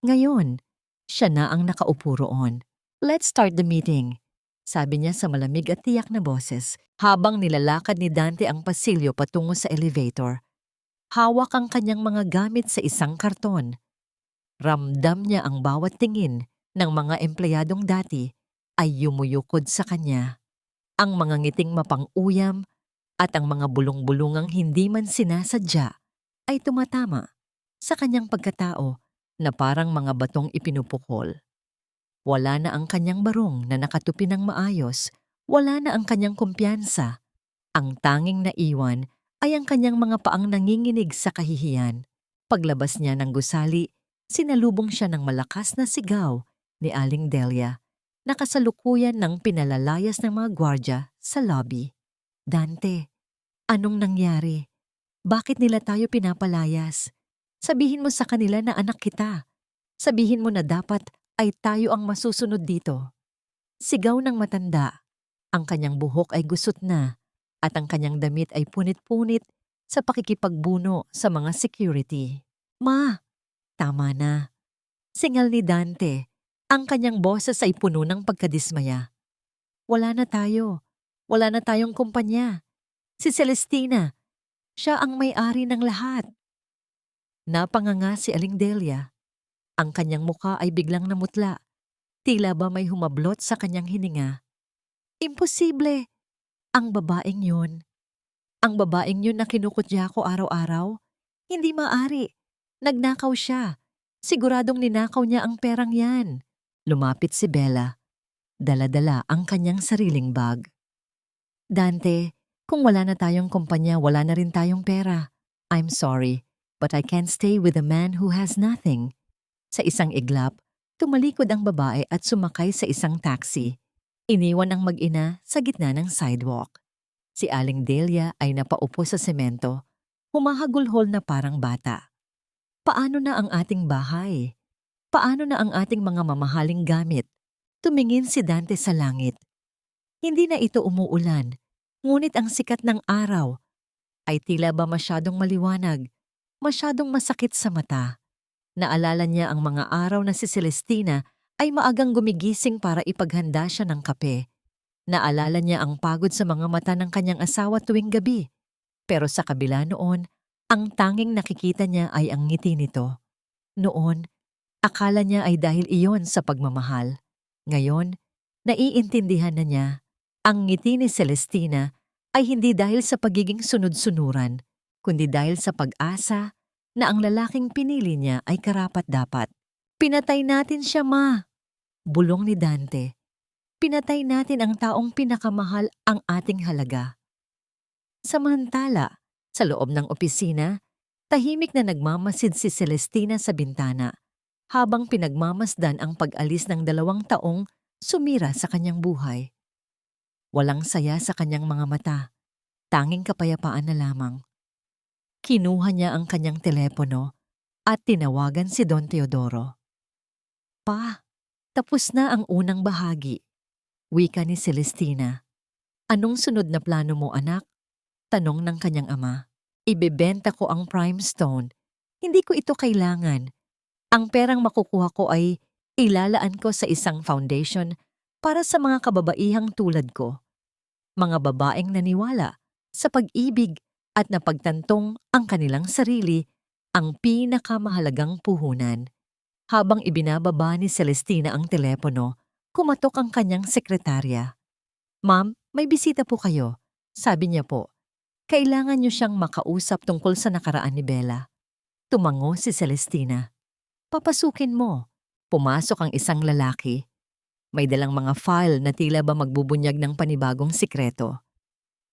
Ngayon, siya na ang nakaupo roon. Let's start the meeting, sabi niya sa malamig at tiyak na boses habang nilalakad ni Dante ang pasilyo patungo sa elevator. Hawak ang kanyang mga gamit sa isang karton. Ramdam niya ang bawat tingin ng mga empleyadong dati ay yumuyukod sa kanya. Ang mga ngiting mapang-uyam at ang mga bulong-bulungang hindi man sinasadya ay tumatama sa kanyang pagkatao na parang mga batong ipinupukol. Wala na ang kanyang barong na nakatupi ng maayos, wala na ang kanyang kumpiyansa. Ang tanging naiwan ay ang kanyang mga paang nanginginig sa kahihiyan. Paglabas niya ng gusali, sinalubong siya ng malakas na sigaw ni Aling Delia, na kasalukuyan ng pinalalayas ng mga gwardya sa lobby. Dante, anong nangyari? Bakit nila tayo pinapalayas? Sabihin mo sa kanila na anak kita. Sabihin mo na dapat ay tayo ang masusunod dito. Sigaw ng matanda. Ang kanyang buhok ay gusot na at ang kanyang damit ay punit-punit sa pakikipagbuno sa mga security. Ma, tama na. Singal ni Dante. Ang kanyang boses ay puno ng pagkadismaya. Wala na tayo. Wala na tayong kumpanya. Si Celestina, siya ang may-ari ng lahat. Napanganga si Aling Delia. Ang kanyang muka ay biglang namutla. Tila ba may humablot sa kanyang hininga. Imposible! Ang babaeng yun. Ang babaeng yun na kinukutya ko araw-araw. Hindi maaari. Nagnakaw siya. Siguradong ninakaw niya ang perang yan. Lumapit si Bella. Dala-dala ang kanyang sariling bag. Dante, kung wala na tayong kumpanya, wala na rin tayong pera. I'm sorry, but I can't stay with a man who has nothing. Sa isang iglap, tumalikod ang babae at sumakay sa isang taxi. Iniwan ang mag-ina sa gitna ng sidewalk. Si Aling Delia ay napaupo sa semento, humahagulhol na parang bata. Paano na ang ating bahay? Paano na ang ating mga mamahaling gamit? Tumingin si Dante sa langit. Hindi na ito umuulan, ngunit ang sikat ng araw ay tila ba masyadong maliwanag, masyadong masakit sa mata. Naalala niya ang mga araw na si Celestina ay maagang gumigising para ipaghanda siya ng kape. Naalala niya ang pagod sa mga mata ng kanyang asawa tuwing gabi. Pero sa kabila noon, ang tanging nakikita niya ay ang ngiti nito. Noon, akala niya ay dahil iyon sa pagmamahal. Ngayon, naiintindihan na niya, ang ngiti ni Celestina ay hindi dahil sa pagiging sunod-sunuran, kundi dahil sa pag-asa na ang lalaking pinili niya ay karapat-dapat. Pinatay natin siya, Ma! Bulong ni Dante. Pinatay natin ang taong pinakamahal ang ating halaga. Samantala, sa loob ng opisina, tahimik na nagmamasid si Celestina sa bintana habang pinagmamasdan ang pag-alis ng 2 taong sumira sa kanyang buhay. Walang saya sa kanyang mga mata, tanging kapayapaan na lamang. Kinuha niya ang kanyang telepono at tinawagan si Don Teodoro. Pa, tapos na ang unang bahagi, wika ni Celestina. Anong sunod na plano mo, anak? Tanong ng kanyang ama. Ibebenta ko ang prime stone. Hindi ko ito kailangan. Ang perang makukuha ko ay ilalaan ko sa isang foundation para sa mga kababaihang tulad ko. Mga babaeng naniwala sa pag-ibig at napagtantong ang kanilang sarili ang pinakamahalagang puhunan. Habang ibinababa ni Celestina ang telepono, kumatok ang kanyang sekretarya. Ma'am, may bisita po kayo. Sabi niya po, kailangan niyo siyang makausap tungkol sa nakaraan ni Bella. Tumango si Celestina. Papasukin mo. Pumasok ang isang lalaki. May dalang mga file na tila ba magbubunyag ng panibagong sikreto.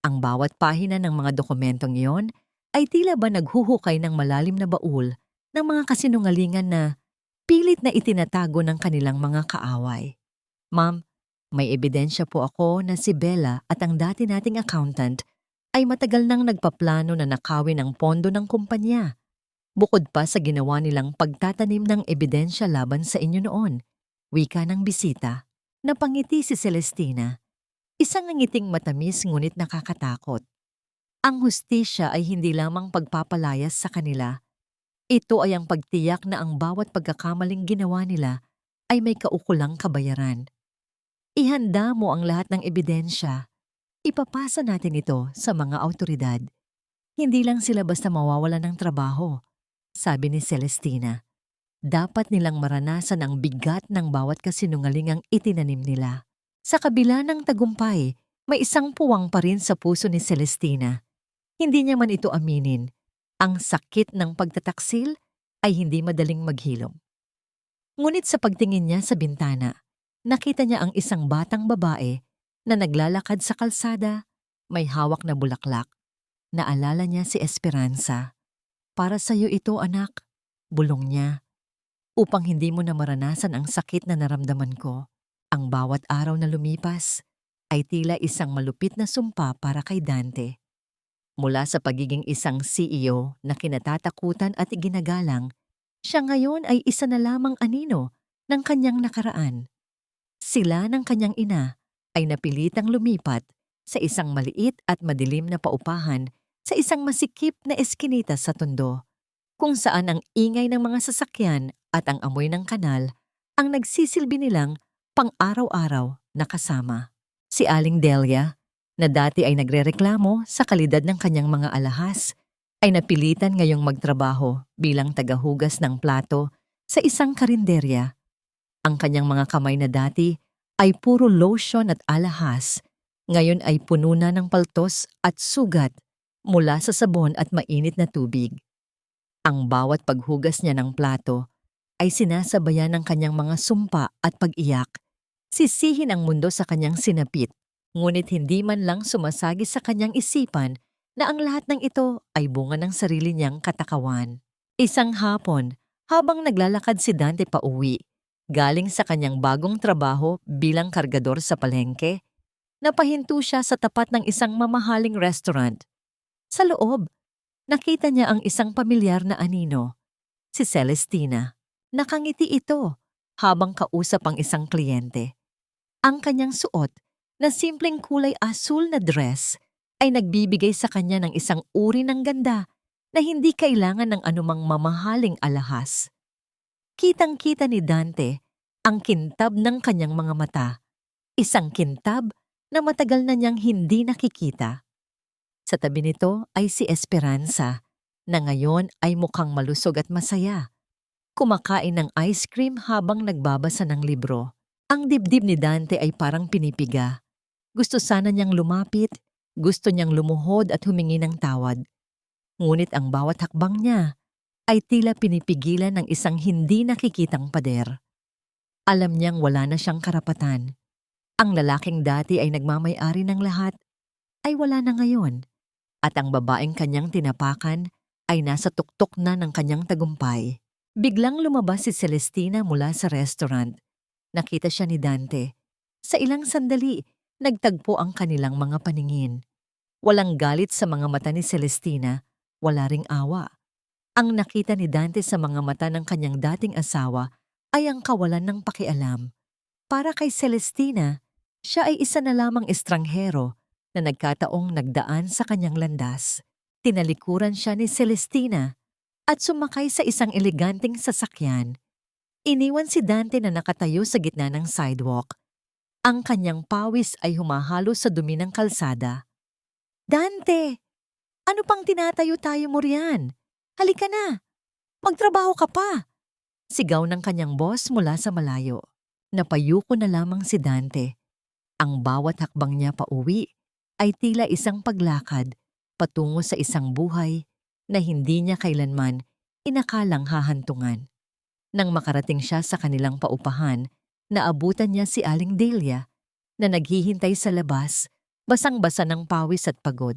Ang bawat pahina ng mga dokumentong iyon ay tila ba naghuhukay ng malalim na baul ng mga kasinungalingan na pilit na itinatago ng kanilang mga kaaway. Ma'am, may ebidensya po ako na si Bella at ang dati nating accountant ay matagal nang nagpaplano na nakawin ang pondo ng kumpanya. Bukod pa sa ginawa nilang pagtatanim ng ebidensya laban sa inyo noon, wika ng bisita. Napangiti si Celestina. Isang ngiting matamis ngunit nakakatakot. Ang hustisya ay hindi lamang pagpapalayas sa kanila. Ito ay ang pagtiyak na ang bawat pagkakamaling ginawa nila ay may kaukulang kabayaran. Ihanda mo ang lahat ng ebidensya. Ipapasa natin ito sa mga awtoridad. Hindi lang sila basta mawawala ng trabaho, sabi ni Celestina. Dapat nilang maranasan ang bigat ng bawat kasinungalingang itinanim nila. Sa kabila ng tagumpay, may isang puwang pa rin sa puso ni Celestina. Hindi niya man ito aminin. Ang sakit ng pagtataksil ay hindi madaling maghilom. Ngunit sa pagtingin niya sa bintana, nakita niya ang isang batang babae na naglalakad sa kalsada, may hawak na bulaklak. Naalala niya si Esperanza. Para sa'yo ito, anak, bulong niya. Upang hindi mo na maranasan ang sakit na naramdaman ko. Ang bawat araw na lumipas ay tila isang malupit na sumpa para kay Dante. Mula sa pagiging isang CEO na kinatatakutan at iginagalang, siya ngayon ay isa na lamang anino ng kanyang nakaraan. Sila ng kanyang ina ay napilitang lumipat sa isang maliit at madilim na paupahan sa isang masikip na eskinita sa Tondo, kung saan ang ingay ng mga sasakyan at ang amoy ng kanal ang nagsisilbi nilang pang-araw-araw na kasama. Si Aling Delia, na dati ay nagrereklamo sa kalidad ng kanyang mga alahas, ay napilitan ngayong magtrabaho bilang tagahugas ng plato sa isang karinderya. Ang kanyang mga kamay na dati ay puro lotion at alahas, ngayon ay puno na ng paltos at sugat mula sa sabon at mainit na tubig. Ang bawat paghugas niya ng plato ay sinasabayan ng kanyang mga sumpa at pag-iyak. Sisihin ang mundo sa kanyang sinapit, ngunit hindi man lang sumasagi sa kanyang isipan na ang lahat ng ito ay bunga ng sarili niyang katakawan. Isang hapon, habang naglalakad si Dante pauwi, galing sa kanyang bagong trabaho bilang kargador sa palengke, napahinto siya sa tapat ng isang mamahaling restaurant. Sa loob, nakita niya ang isang pamilyar na anino, si Celestina. Nakangiti ito habang kausap ang isang kliyente. Ang kanyang suot na simpleng kulay asul na dress ay nagbibigay sa kanya ng isang uri ng ganda na hindi kailangan ng anumang mamahaling alahas. Kitang-kita ni Dante ang kintab ng kanyang mga mata, isang kintab na matagal na niyang hindi nakikita. Sa tabi nito ay si Esperanza, na ngayon ay mukhang malusog at masaya. Kumakain ng ice cream habang nagbabasa ng libro. Ang dibdib ni Dante ay parang pinipiga. Gusto sana niyang lumapit, gusto niyang lumuhod at humingi ng tawad. Ngunit ang bawat hakbang niya ay tila pinipigilan ng isang hindi nakikitang pader. Alam niyang wala na siyang karapatan. Ang lalaking dati ay nagmamay-ari ng lahat ay wala na ngayon, at ang babaeng kanyang tinapakan ay nasa tuktok na ng kanyang tagumpay. Biglang lumabas si Celestina mula sa restaurant. Nakita siya ni Dante. Sa ilang sandali, nagtagpo ang kanilang mga paningin. Walang galit sa mga mata ni Celestina, wala ring awa. Ang nakita ni Dante sa mga mata ng kanyang dating asawa ay ang kawalan ng pakialam. Para kay Celestina, siya ay isa na lamang estranghero na nagkataong nagdaan sa kanyang landas. Tinalikuran siya ni Celestina at sumakay sa isang eleganteng sasakyan. Iniwan si Dante na nakatayo sa gitna ng sidewalk. Ang kanyang pawis ay humahalo sa dumi ng kalsada. "Dante! Ano pang tinatayo-tayo mo riyan? Halika na! Magtrabaho ka pa!" Sigaw ng kanyang boss mula sa malayo. Napayuko na lamang si Dante. Ang bawat hakbang niya pauwi ay tila isang paglakad patungo sa isang buhay na hindi niya kailanman inakalang hahantungan. Nang makarating siya sa kanilang paupahan, naabutan niya si Aling Delia na naghihintay sa labas, basang-basa ng pawis at pagod.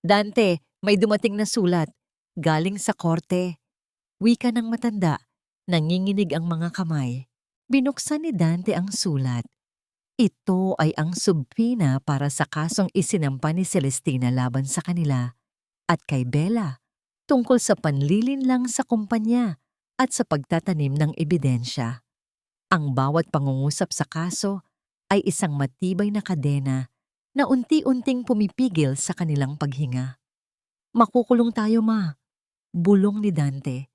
"Dante, may dumating na sulat. Galing sa korte." Wika ng matanda, nanginginig ang mga kamay. Binuksan ni Dante ang sulat. Ito ay ang subpina para sa kasong isinampa ni Celestina laban sa kanila at kay Bella tungkol sa panlilinlang sa kumpanya at sa pagtatanim ng ebidensya. Ang bawat pangungusap sa kaso ay isang matibay na kadena na unti-unting pumipigil sa kanilang paghinga. "Makukulong tayo, ma," bulong ni Dante.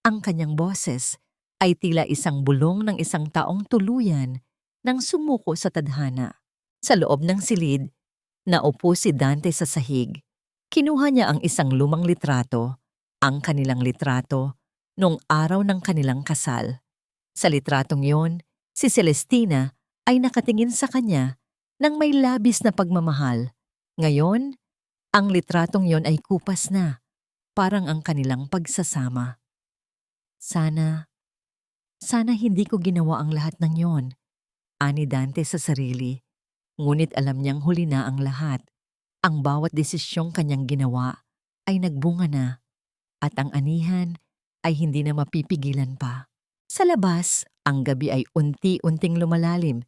Ang kanyang boses ay tila isang bulong ng isang taong tuluyan nang sumuko sa tadhana. Sa loob ng silid, naupo si Dante sa sahig. Kinuha niya ang isang lumang litrato, ang kanilang litrato, noong araw ng kanilang kasal. Sa litratong yon, si Celestina ay nakatingin sa kanya nang may labis na pagmamahal. Ngayon, ang litratong yon ay kupas na, parang ang kanilang pagsasama. Sana hindi ko ginawa ang lahat ng yon, ani Dante sa sarili. Ngunit alam niyang huli na ang lahat. Ang bawat desisyong kanyang ginawa ay nagbunga na, at ang anihan ay hindi na mapipigilan pa. Sa labas, ang gabi ay unti-unting lumalalim.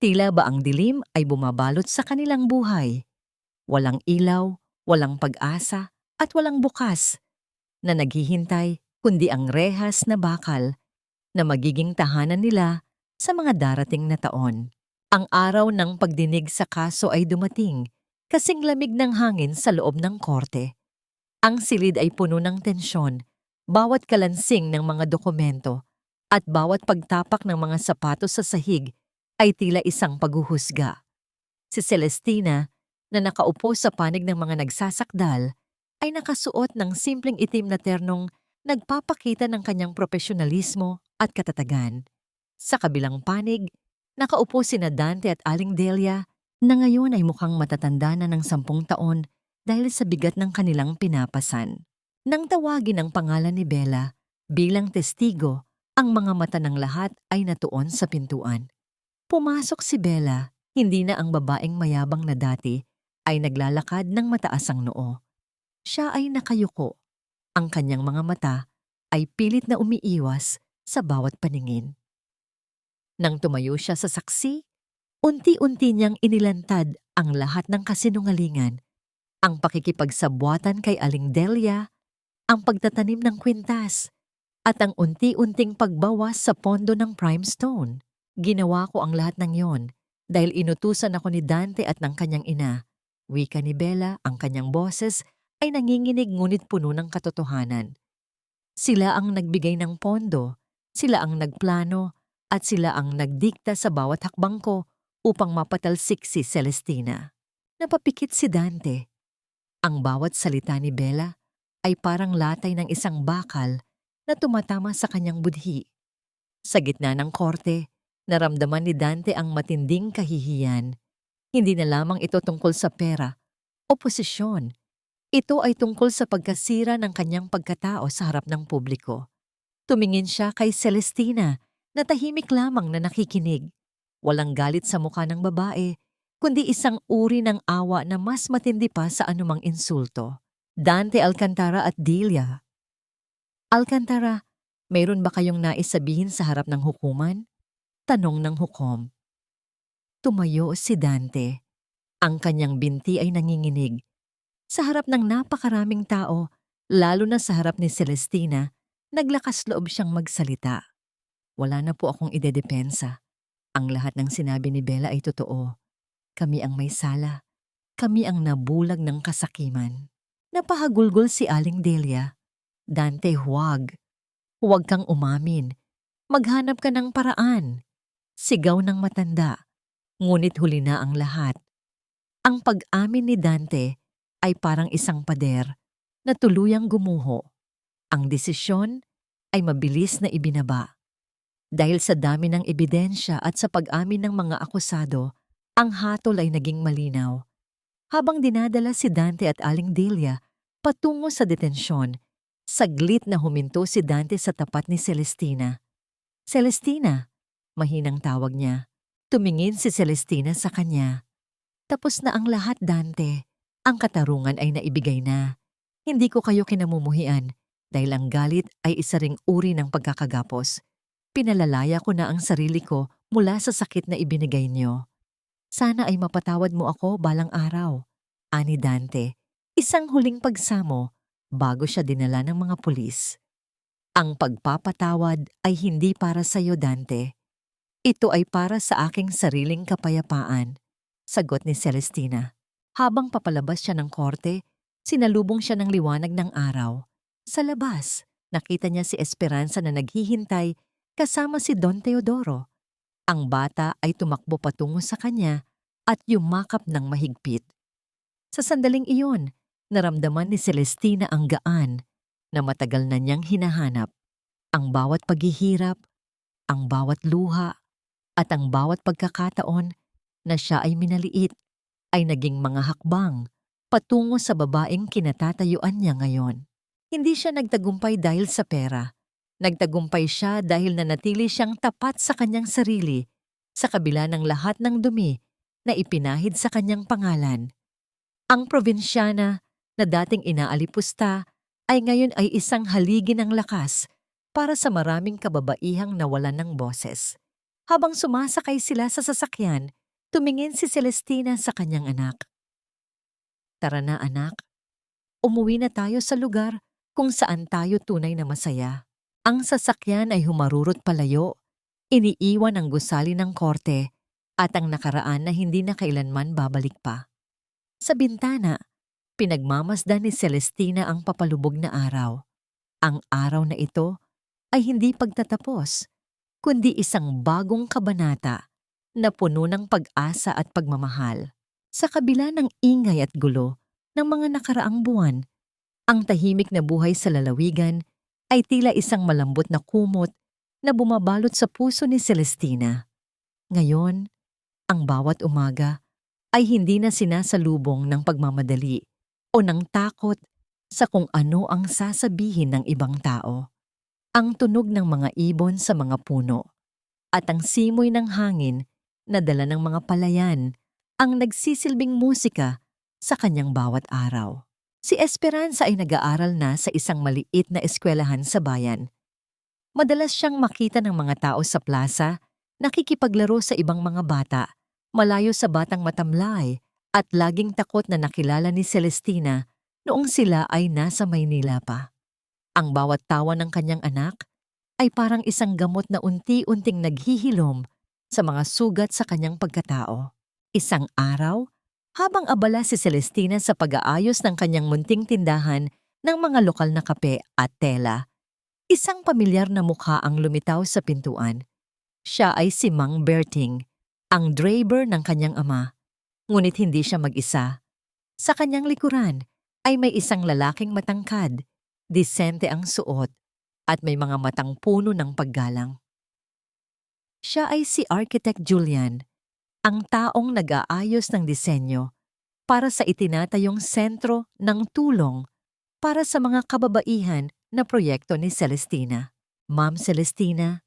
Tila ba ang dilim ay bumabalot sa kanilang buhay. Walang ilaw, walang pag-asa, at walang bukas na naghihintay kundi ang rehas na bakal na magiging tahanan nila sa mga darating na taon. Ang araw ng pagdinig sa kaso ay dumating, kasing lamig ng hangin sa loob ng korte. Ang silid ay puno ng tensyon, bawat kalansing ng mga dokumento at bawat pagtapak ng mga sapatos sa sahig ay tila isang paghuhusga. Si Celestina, na nakaupo sa panig ng mga nagsasakdal, ay nakasuot ng simpleng itim na ternong nagpapakita ng kanyang profesionalismo at katatagan. Sa kabilang panig, nakaupo sina Dante at Aling Delia na ngayon ay mukhang matatanda na ng 10 taon dahil sa bigat ng kanilang pinapasan. Nang tawagin ang pangalan ni Bella bilang testigo, ang mga mata ng lahat ay natuon sa pintuan. Pumasok si Bella, hindi na ang babaeng mayabang na dati ay naglalakad ng mataas ang noo. Siya ay nakayuko. Ang kanyang mga mata ay pilit na umiiwas sa bawat paningin. Nang tumayo siya sa saksi, unti-unti niyang inilantad ang lahat ng kasinungalingan, ang pakikipagsabwatan kay Aling Delia, ang pagtatanim ng kwintas, at ang unti-unting pagbawas sa pondo ng Primestone. Ginawa ko ang lahat ng yon dahil inutusan ako ni Dante at ng kanyang ina. Wika ni Bella, ang kanyang boses ay nanginginig ngunit puno ng katotohanan. Sila ang nagbigay ng pondo, sila ang nagplano, at sila ang nagdikta sa bawat hakbang ko upang mapatalsik si Celestina. Napapikit si Dante. Ang bawat salita ni Bella ay parang latay ng isang bakal na tumatama sa kanyang budhi. Sa gitna ng korte, naramdaman ni Dante ang matinding kahihiyan. Hindi na lamang ito tungkol sa pera o posisyon. Ito ay tungkol sa pagkasira ng kanyang pagkatao sa harap ng publiko. Tumingin siya kay Celestina na tahimik lamang na nakikinig. Walang galit sa mukha ng babae, kundi isang uri ng awa na mas matindi pa sa anumang insulto. Dante Alcantara at Delia. Alcantara, mayroon ba kayong nais sabihin sa harap ng hukuman? Tanong ng hukom. Tumayo si Dante. Ang kanyang binti ay nanginginig. Sa harap ng napakaraming tao, lalo na sa harap ni Celestina, naglakas loob siyang magsalita. Wala na po akong idedepensa. Ang lahat ng sinabi ni Bella ay totoo. Kami ang may sala. Kami ang nabulag ng kasakiman. Napahagulgol si Aling Delia. Dante, huwag. Huwag kang umamin. Maghanap ka ng paraan. Sigaw ng matanda. Ngunit huli na ang lahat. Ang pag-amin ni Dante ay parang isang pader na tuluyang gumuho. Ang desisyon ay mabilis na ibinaba. Dahil sa dami ng ebidensya at sa pag-amin ng mga akusado, ang hatol ay naging malinaw. Habang dinadala si Dante at Aling Delia patungo sa detensyon, saglit na huminto si Dante sa tapat ni Celestina. Celestina, mahinang tawag niya. Tumingin si Celestina sa kanya. Tapos na ang lahat, Dante. Ang katarungan ay naibigay na. Hindi ko kayo kinamumuhian dahil ang galit ay isa ring uri ng pagkakagapos. Pinalalaya ko na ang sarili ko mula sa sakit na ibinigay niyo. Sana ay mapatawad mo ako balang araw. Ani Dante, isang huling pagsamo bago siya dinala ng mga pulis. Ang pagpapatawad ay hindi para sa iyo, Dante. Ito ay para sa aking sariling kapayapaan, sagot ni Celestina. Habang papalabas siya ng korte, sinalubong siya ng liwanag ng araw. Sa labas, nakita niya si Esperanza na naghihintay kasama si Don Teodoro. Ang bata ay tumakbo patungo sa kanya at yumakap ng mahigpit. Sa sandaling iyon, naramdaman ni Celestina ang gaan na matagal na niyang hinahanap. Ang bawat paghihirap, ang bawat luha, at ang bawat pagkakataon na siya ay minaliit ay naging mga hakbang patungo sa babaeng kinatatayuan niya ngayon. Hindi siya nagtagumpay dahil sa pera. Nagtagumpay siya dahil nanatili siyang tapat sa kanyang sarili sa kabila ng lahat ng dumi na ipinahid sa kanyang pangalan. Ang probinsyana na dating inaalipusta ay ngayon ay isang haligi ng lakas para sa maraming kababaihang nawalan ng boses. Habang sumasakay sila sa sasakyan, tumingin si Celestina sa kanyang anak. Tara na anak, umuwi na tayo sa lugar kung saan tayo tunay na masaya. Ang sasakyan ay humarurot palayo, iniiwan ang gusali ng korte at ang nakaraan na hindi na kailanman babalik pa. Sa bintana, pinagmamasdan ni Celestina ang papalubog na araw. Ang araw na ito ay hindi pagtatapos, kundi isang bagong kabanata na puno ng pag-asa at pagmamahal. Sa kabila ng ingay at gulo ng mga nakaraang buwan, ang tahimik na buhay sa lalawigan ay tila isang malambot na kumot na bumabalot sa puso ni Celestina. Ngayon, ang bawat umaga ay hindi na sinasalubong ng pagmamadali o ng takot sa kung ano ang sasabihin ng ibang tao. Ang tunog ng mga ibon sa mga puno at ang simoy ng hangin na dala ng mga palayan ang nagsisilbing musika sa kanyang bawat araw. Si Esperanza ay nag-aaral na sa isang maliit na eskwelahan sa bayan. Madalas siyang makita ng mga tao sa plaza, nakikipaglaro sa ibang mga bata, malayo sa batang matamlay at laging takot na nakilala ni Celestina noong sila ay nasa Maynila pa. Ang bawat tawa ng kanyang anak ay parang isang gamot na unti-unting naghihilom sa mga sugat sa kanyang pagkatao. Isang araw, habang abala si Celestina sa pag-aayos ng kanyang munting tindahan ng mga lokal na kape at tela, isang pamilyar na mukha ang lumitaw sa pintuan. Siya ay si Mang Berting, ang driver ng kanyang ama. Ngunit hindi siya mag-isa. Sa kanyang likuran ay may isang lalaking matangkad, disente ang suot, at may mga matang puno ng paggalang. Siya ay si Architect Julian, ang taong nag-aayos ng disenyo para sa itinatayong sentro ng tulong para sa mga kababaihan na proyekto ni Celestina. Ma'am Celestina,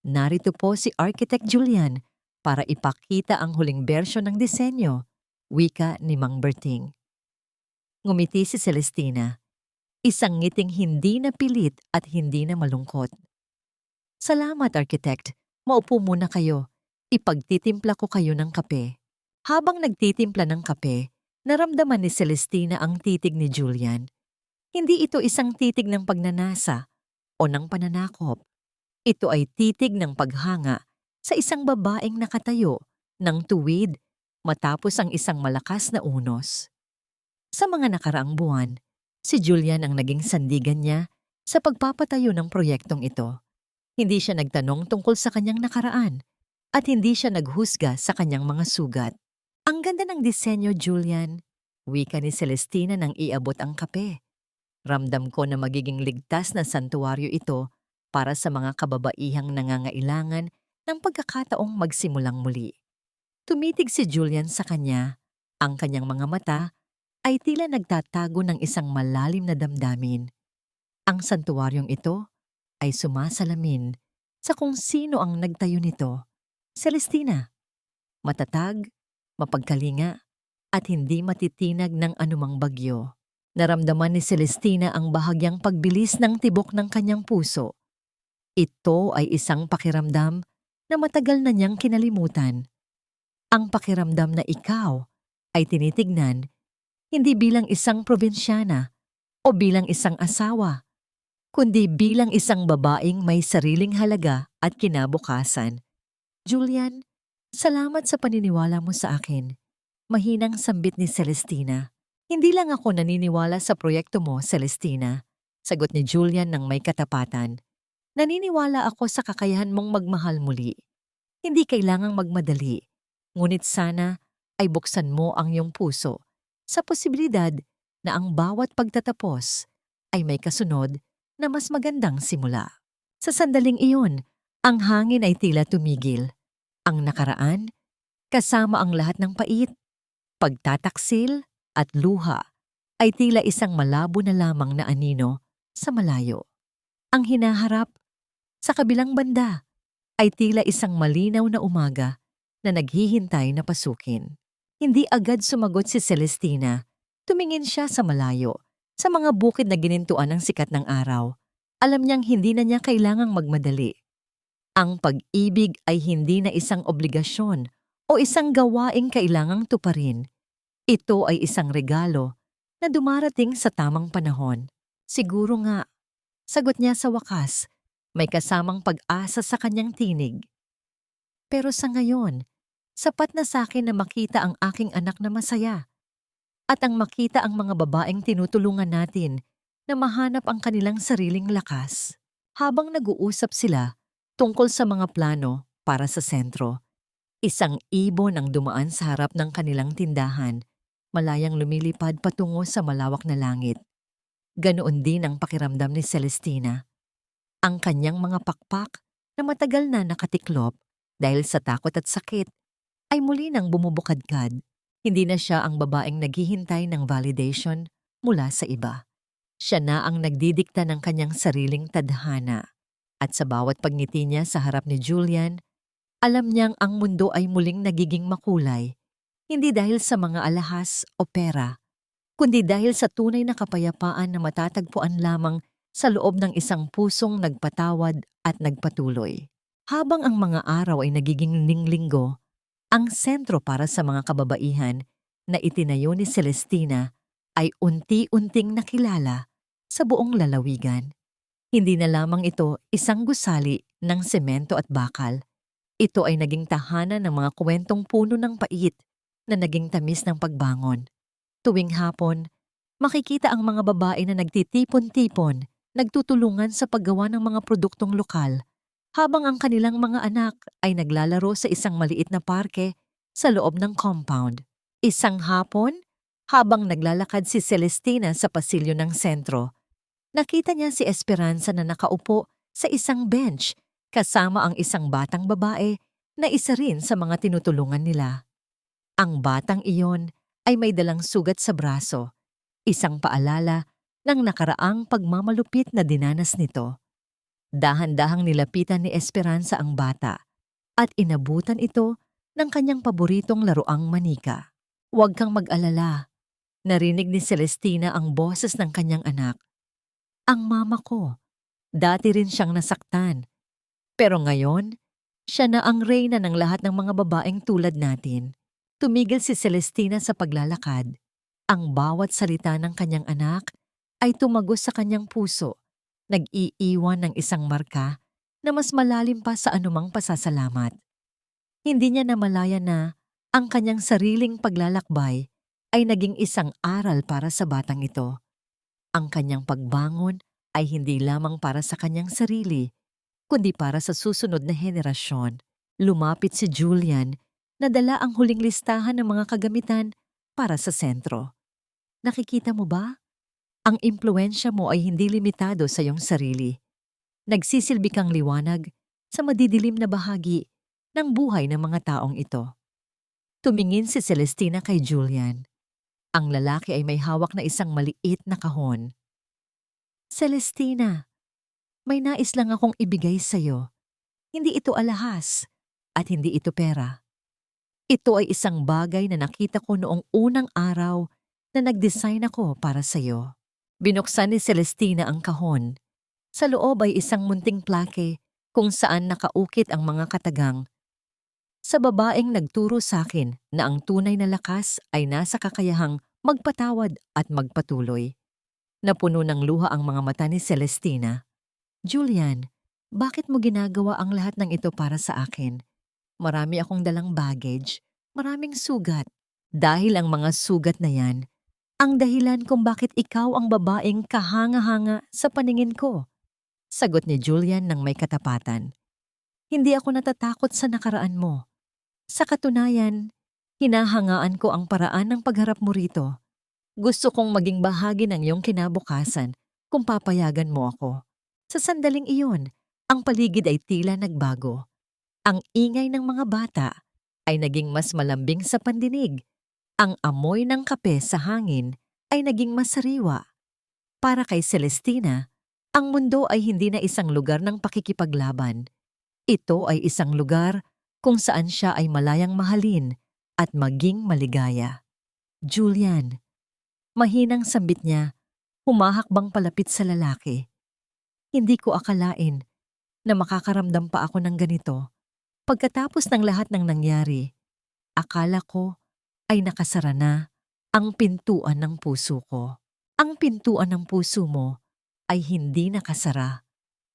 narito po si Architect Julian para ipakita ang huling bersyon ng disenyo, wika ni Mang Berting. Ngumiti si Celestina, isang ngiting hindi na pilit at hindi na malungkot. Salamat, Architect. Maupo muna kayo. Ipagtitimpla ko kayo ng kape. Habang nagtitimpla ng kape, naramdaman ni Celestina ang titig ni Julian. Hindi ito isang titig ng pagnanasa o ng pananakop. Ito ay titig ng paghanga sa isang babaeng nakatayo ng tuwid matapos ang isang malakas na unos. Sa mga nakaraang buwan, si Julian ang naging sandigan niya sa pagpapatayo ng proyektong ito. Hindi siya nagtanong tungkol sa kanyang nakaraan at hindi siya naghusga sa kanyang mga sugat. Ang ganda ng disenyo, Julian. Wika ni Celestina nang iabot ang kape. Ramdam ko na magiging ligtas na santuwaryo ito para sa mga kababaihang nangangailangan ng pagkakataong magsimulang muli. Tumitig si Julian sa kanya. Ang kanyang mga mata ay tila nagtatago ng isang malalim na damdamin. Ang santuwaryong ito ay sumasalamin sa kung sino ang nagtayo nito. Celestina, matatag, mapagkalinga, at hindi matitinag ng anumang bagyo. Naramdaman ni Celestina ang bahagyang pagbilis ng tibok ng kanyang puso. Ito ay isang pakiramdam na matagal na niyang kinalimutan. Ang pakiramdam na ikaw ay tinitignan hindi bilang isang probinsyana o bilang isang asawa, kundi bilang isang babaeng may sariling halaga at kinabukasan. Julian, salamat sa paniniwala mo sa akin. Mahinang sambit ni Celestina. Hindi lang ako naniniwala sa proyekto mo, Celestina. Sagot ni Julian ng may katapatan. Naniniwala ako sa kakayahan mong magmahal muli. Hindi kailangang magmadali. Ngunit sana ay buksan mo ang iyong puso sa posibilidad na ang bawat pagtatapos ay may kasunod na mas magandang simula. Sa sandaling iyon, ang hangin ay tila tumigil. Ang nakaraan, kasama ang lahat ng pait, pagtataksil at luha, ay tila isang malabo na lamang na anino sa malayo. Ang hinaharap, sa kabilang banda, ay tila isang malinaw na umaga na naghihintay na pasukin. Hindi agad sumagot si Celestina. Tumingin siya sa malayo, sa mga bukid na ginintuan ng sikat ng araw. Alam niyang hindi na niya kailangang magmadali. Ang pag-ibig ay hindi na isang obligasyon o isang gawaing kailangang tuparin. Ito ay isang regalo na dumarating sa tamang panahon. Siguro nga, sagot niya sa wakas, may kasamang pag-asa sa kanyang tinig. Pero sa ngayon, sapat na sa akin na makita ang aking anak na masaya. At ang makita ang mga babaeng tinutulungan natin na mahanap ang kanilang sariling lakas. Habang nag-uusap sila tungkol sa mga plano para sa sentro, isang ibon ang dumaan sa harap ng kanilang tindahan, malayang lumilipad patungo sa malawak na langit. Ganoon din ang pakiramdam ni Celestina. Ang kanyang mga pakpak na matagal na nakatiklop dahil sa takot at sakit ay muli nang bumubukadkad. Hindi na siya ang babaeng naghihintay ng validation mula sa iba. Siya na ang nagdidikta ng kanyang sariling tadhana. At sa bawat pagngiti niya sa harap ni Julian, alam niyang ang mundo ay muling nagiging makulay. Hindi dahil sa mga alahas o pera, kundi dahil sa tunay na kapayapaan na matatagpuan lamang sa loob ng isang pusong nagpatawad at nagpatuloy. Habang ang mga araw ay nagiging linglinggo, ang sentro para sa mga kababaihan na itinayo ni Celestina ay unti-unting nakilala sa buong lalawigan. Hindi na lamang ito isang gusali ng semento at bakal. Ito ay naging tahanan ng mga kwentong puno ng pait na naging tamis ng pagbangon. Tuwing hapon, makikita ang mga babae na nagtitipon-tipon, nagtutulungan sa paggawa ng mga produktong lokal, habang ang kanilang mga anak ay naglalaro sa isang maliit na parke sa loob ng compound. Isang hapon, habang naglalakad si Celestina sa pasilyo ng sentro, nakita niya si Esperanza na nakaupo sa isang bench kasama ang isang batang babae na isa rin sa mga tinutulungan nila. Ang batang iyon ay may dalang sugat sa braso, isang paalala ng nakaraang pagmamalupit na dinanas nito. Dahan-dahang nilapitan ni Esperanza ang bata at inabutan ito ng kanyang paboritong laruang manika. "Huwag kang mag-alala," narinig ni Celestina ang boses ng kanyang anak. "Ang mama ko, dati rin siyang nasaktan. Pero ngayon, siya na ang reyna ng lahat ng mga babaeng tulad natin." Tumigil si Celestina sa paglalakad. Ang bawat salita ng kanyang anak ay tumagos sa kanyang puso, nag-iiwan ng isang marka na mas malalim pa sa anumang pasasalamat. Hindi niya namalayan na ang kanyang sariling paglalakbay ay naging isang aral para sa batang ito. Ang kanyang pagbangon ay hindi lamang para sa kanyang sarili, kundi para sa susunod na henerasyon. Lumapit si Julian na dala ang huling listahan ng mga kagamitan para sa sentro. "Nakikita mo ba? Ang impluensya mo ay hindi limitado sa iyong sarili. Nagsisilbi kang liwanag sa madidilim na bahagi ng buhay ng mga taong ito." Tumingin si Celestina kay Julian. Ang lalaki ay may hawak na isang maliit na kahon. "Celestina, may nais lang akong ibigay sa'yo. Hindi ito alahas at hindi ito pera. Ito ay isang bagay na nakita ko noong unang araw na nag-design ako para sa'yo." Binuksan ni Celestina ang kahon. Sa loob ay isang munting plake kung saan nakaukit ang mga katagang, "Sa babaeng nagturo sa akin na ang tunay na lakas ay nasa kakayahang magpatawad at magpatuloy." Napuno ng luha ang mga mata ni Celestina. "Julian, bakit mo ginagawa ang lahat ng ito para sa akin? Marami akong dalang baggage, maraming sugat." "Dahil ang mga sugat na yan, ang dahilan kung bakit ikaw ang babaeng kahanga-hanga sa paningin ko," sagot ni Julian ng may katapatan. "Hindi ako natatakot sa nakaraan mo. Sa katunayan, hinahangaan ko ang paraan ng pagharap mo rito. Gusto kong maging bahagi ng iyong kinabukasan kung papayagan mo ako." Sa sandaling iyon, ang paligid ay tila nagbago. Ang ingay ng mga bata ay naging mas malambing sa pandinig. Ang amoy ng kape sa hangin ay naging masariwa. Para kay Celestina, ang mundo ay hindi na isang lugar ng pakikipaglaban. Ito ay isang lugar kung saan siya ay malayang mahalin at maging maligaya. "Julian," mahinang sambit niya, humahakbang palapit sa lalaki. "Hindi ko akalain na makakaramdam pa ako ng ganito. Pagkatapos ng lahat ng nangyari, akala ko ay nakasara na ang pintuan ng puso ko." "Ang pintuan ng puso mo ay hindi nakasara,"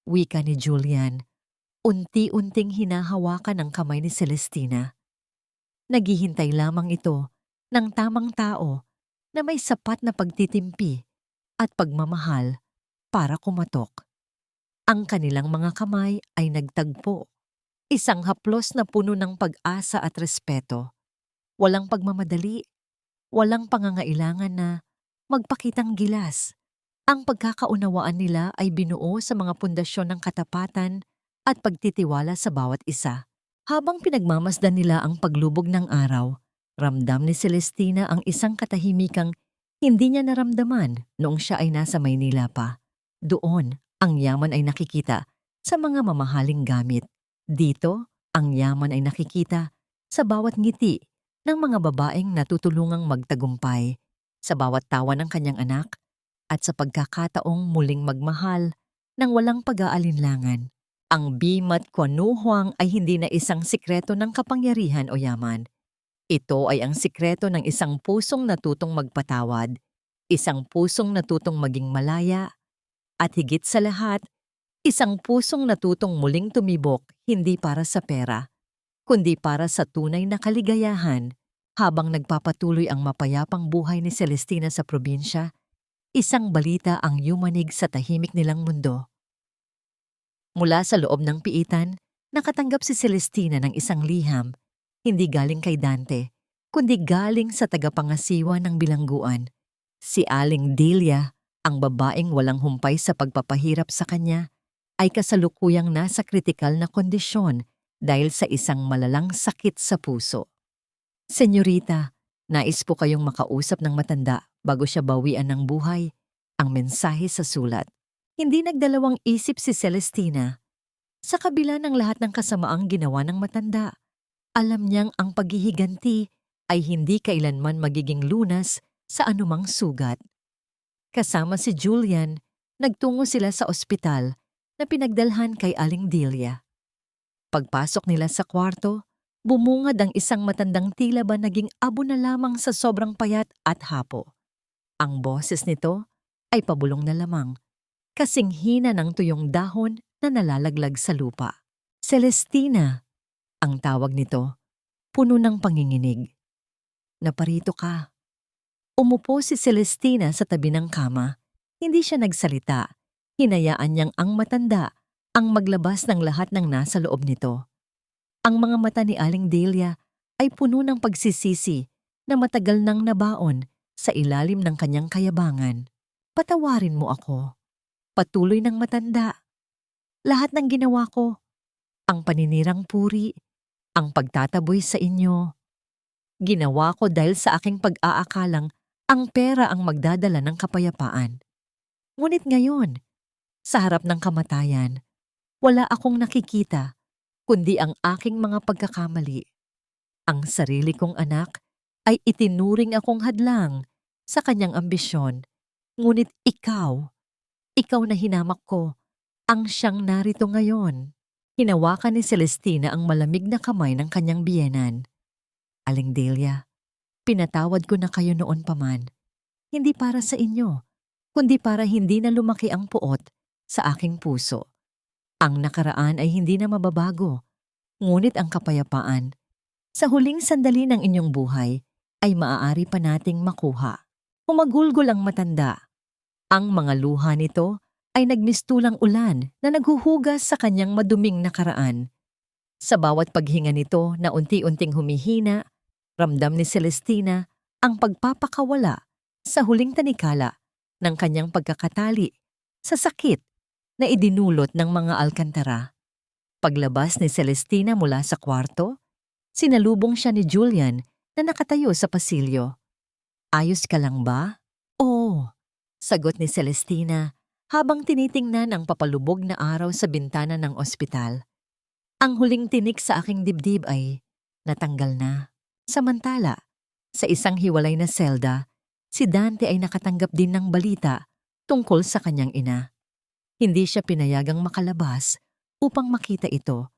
wika ni Julian. Unti-unting hinahawakan ang kamay ni Celestina. Naghihintay lamang ito ng tamang tao na may sapat na pagtitimpi at pagmamahal para kumatok. Ang kanilang mga kamay ay nagtagpo. Isang haplos na puno ng pag-asa at respeto. Walang pagmamadali, walang pangangailangan na magpakitang gilas. Ang pagkakaunawaan nila ay binuo sa mga pundasyon ng katapatan at pagtitiwala sa bawat isa. Habang pinagmamasdan nila ang paglubog ng araw, ramdam ni Celestina ang isang katahimikang hindi niya naramdaman noong siya ay nasa Maynila pa. Doon, ang yaman ay nakikita sa mga mamahaling gamit. Dito, ang yaman ay nakikita sa bawat ngiti ng mga babaeng natutulungang magtagumpay, sa bawat tawa ng kanyang anak, at sa pagkakataong muling magmahal ng walang pag-aalinlangan. Ang bimat kwanuhuang ay hindi na isang sikreto ng kapangyarihan o yaman. Ito ay ang sikreto ng isang pusong natutong magpatawad, isang pusong natutong maging malaya, at higit sa lahat, isang pusong natutong muling tumibok hindi para sa pera, kundi para sa tunay na kaligayahan. Habang nagpapatuloy ang mapayapang buhay ni Celestina sa probinsya, isang balita ang yumanig sa tahimik nilang mundo. Mula sa loob ng piitan, nakatanggap si Celestina ng isang liham, hindi galing kay Dante, kundi galing sa tagapangasiwa ng bilangguan. Si Aling Delia, ang babaeng walang humpay sa pagpapahirap sa kanya, ay kasalukuyang nasa kritikal na kondisyon dahil sa isang malalang sakit sa puso. "Senyorita, Nais po kayong makausap ng matanda bago siya bawian ng buhay. Ang mensahe sa sulat. Hindi nagdalawang isip si Celestina. Sa kabila ng lahat ng kasamaang ginawa ng matanda, alam niyang ang paghihiganti ay hindi kailanman magiging lunas sa anumang sugat. Kasama si Julian, nagtungo sila sa ospital na pinagdalhan kay Aling Delia. Pagpasok nila sa kwarto, bumungad ang isang matandang tila ba naging abo na lamang sa sobrang payat at hapo. Ang boses nito ay pabulong na lamang, kasing hina ng tuyong dahon na nalalaglag sa lupa. Celestina, ang tawag nito, puno ng panginginig. Naparito ka. Umupo si Celestina sa tabi ng kama. Hindi siya nagsalita. Hinayaan niyang ang matanda ang maglabas ng lahat ng nasa loob nito. Ang mga mata ni Aling Delia ay puno ng pagsisisi na matagal nang nabaon sa ilalim ng kanyang kayabangan. Patawarin mo ako. Patuloy ng matanda. Lahat ng ginawa ko, ang paninirang puri, ang pagtataboy sa inyo, ginawa ko dahil sa aking pag-aakalang ang pera ang magdadala ng kapayapaan. Ngunit ngayon, sa harap ng kamatayan, wala akong nakikita kundi ang aking mga pagkakamali. Ang sarili kong anak ay itinuring akong hadlang sa kanyang ambisyon. Ngunit ikaw na hinamak ko, ang siyang narito ngayon. Hinawakan ni Celestina ang malamig na kamay ng kanyang biyenan. Aling Delia, pinatawad ko na kayo noon pa man. Hindi para sa inyo, kundi para hindi na lumaki ang puot sa aking puso. Ang nakaraan ay hindi na mababago, ngunit ang kapayapaan, sa huling sandali ng inyong buhay, ay maaari pa nating makuha. Humagulgol ang matanda. Ang mga luha nito ay nagmistulang ulan na naghuhugas sa kanyang maduming nakaraan. Sa bawat paghinga nito na unti-unting humihina, ramdam ni Celestina ang pagpapakawala sa huling tanikala ng kanyang pagkakatali sa sakit na idinulot ng mga alkantara. Paglabas ni Celestina mula sa kwarto, sinalubong siya ni Julian na nakatayo sa pasilyo. Ayos ka lang ba? Oo, sagot ni Celestina habang tinitingnan ang papalubog na araw sa bintana ng ospital. Ang huling tinik sa aking dibdib ay natanggal na. Samantala, sa isang hiwalay na selda, si Dante ay nakatanggap din ng balita tungkol sa kanyang ina. Hindi siya pinayagang makalabas upang makita ito,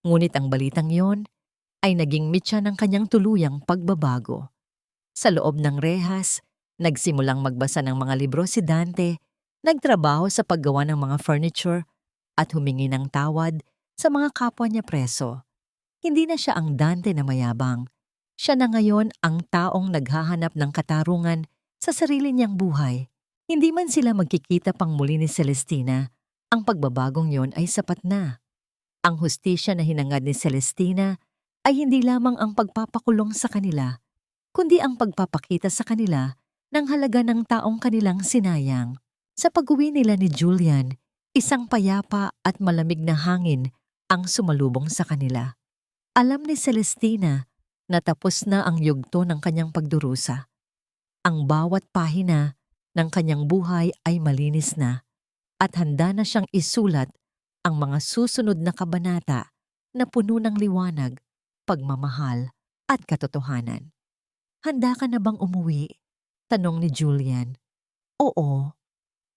ngunit ang balitang yon ay naging mitya ng kanyang tuluyang pagbabago. Sa loob ng rehas, nagsimulang magbasa ng mga libro si Dante, nagtrabaho sa paggawa ng mga furniture at humingi ng tawad sa mga kapwa niya preso. Hindi na siya ang Dante na mayabang. Siya na ngayon ang taong naghahanap ng katarungan sa sarili niyang buhay. Hindi man sila magkikita pang muli ni Celestina, ang pagbabagong yon ay sapat na. Ang hustisya na hinangad ni Celestina ay hindi lamang ang pagpapakulong sa kanila, kundi ang pagpapakita sa kanila ng halaga ng taong kanilang sinayang. Sa pag-uwi nila ni Julian, isang payapa at malamig na hangin ang sumalubong sa kanila. Alam ni Celestina na tapos na ang yugto ng kanyang pagdurusa. Ang bawat pahina ng kanyang buhay ay malinis na at handa na siyang isulat ang mga susunod na kabanata na puno ng liwanag, pagmamahal at katotohanan. Handa ka na bang umuwi? Tanong ni Julian. Oo,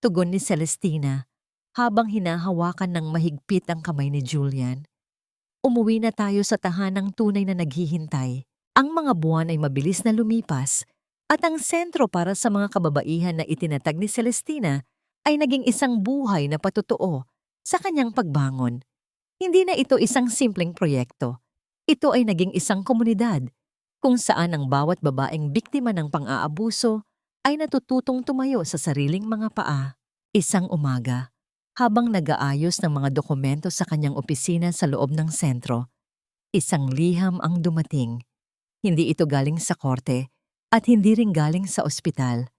tugon ni Celestina habang hinahawakan ng mahigpit ang kamay ni Julian. Umuwi na tayo sa tahanang tunay na naghihintay. Ang mga buwan ay mabilis na lumipas at ang sentro para sa mga kababaihan na itinatag ni Celestina ay naging isang buhay na patotoo sa kanyang pagbangon. Hindi na ito isang simpleng proyekto. Ito ay naging isang komunidad kung saan ang bawat babaeng biktima ng pang-aabuso ay natututong tumayo sa sariling mga paa. Isang umaga, habang nag-aayos ng mga dokumento sa kanyang opisina sa loob ng sentro, isang liham ang dumating. Hindi ito galing sa korte at hindi rin galing sa ospital.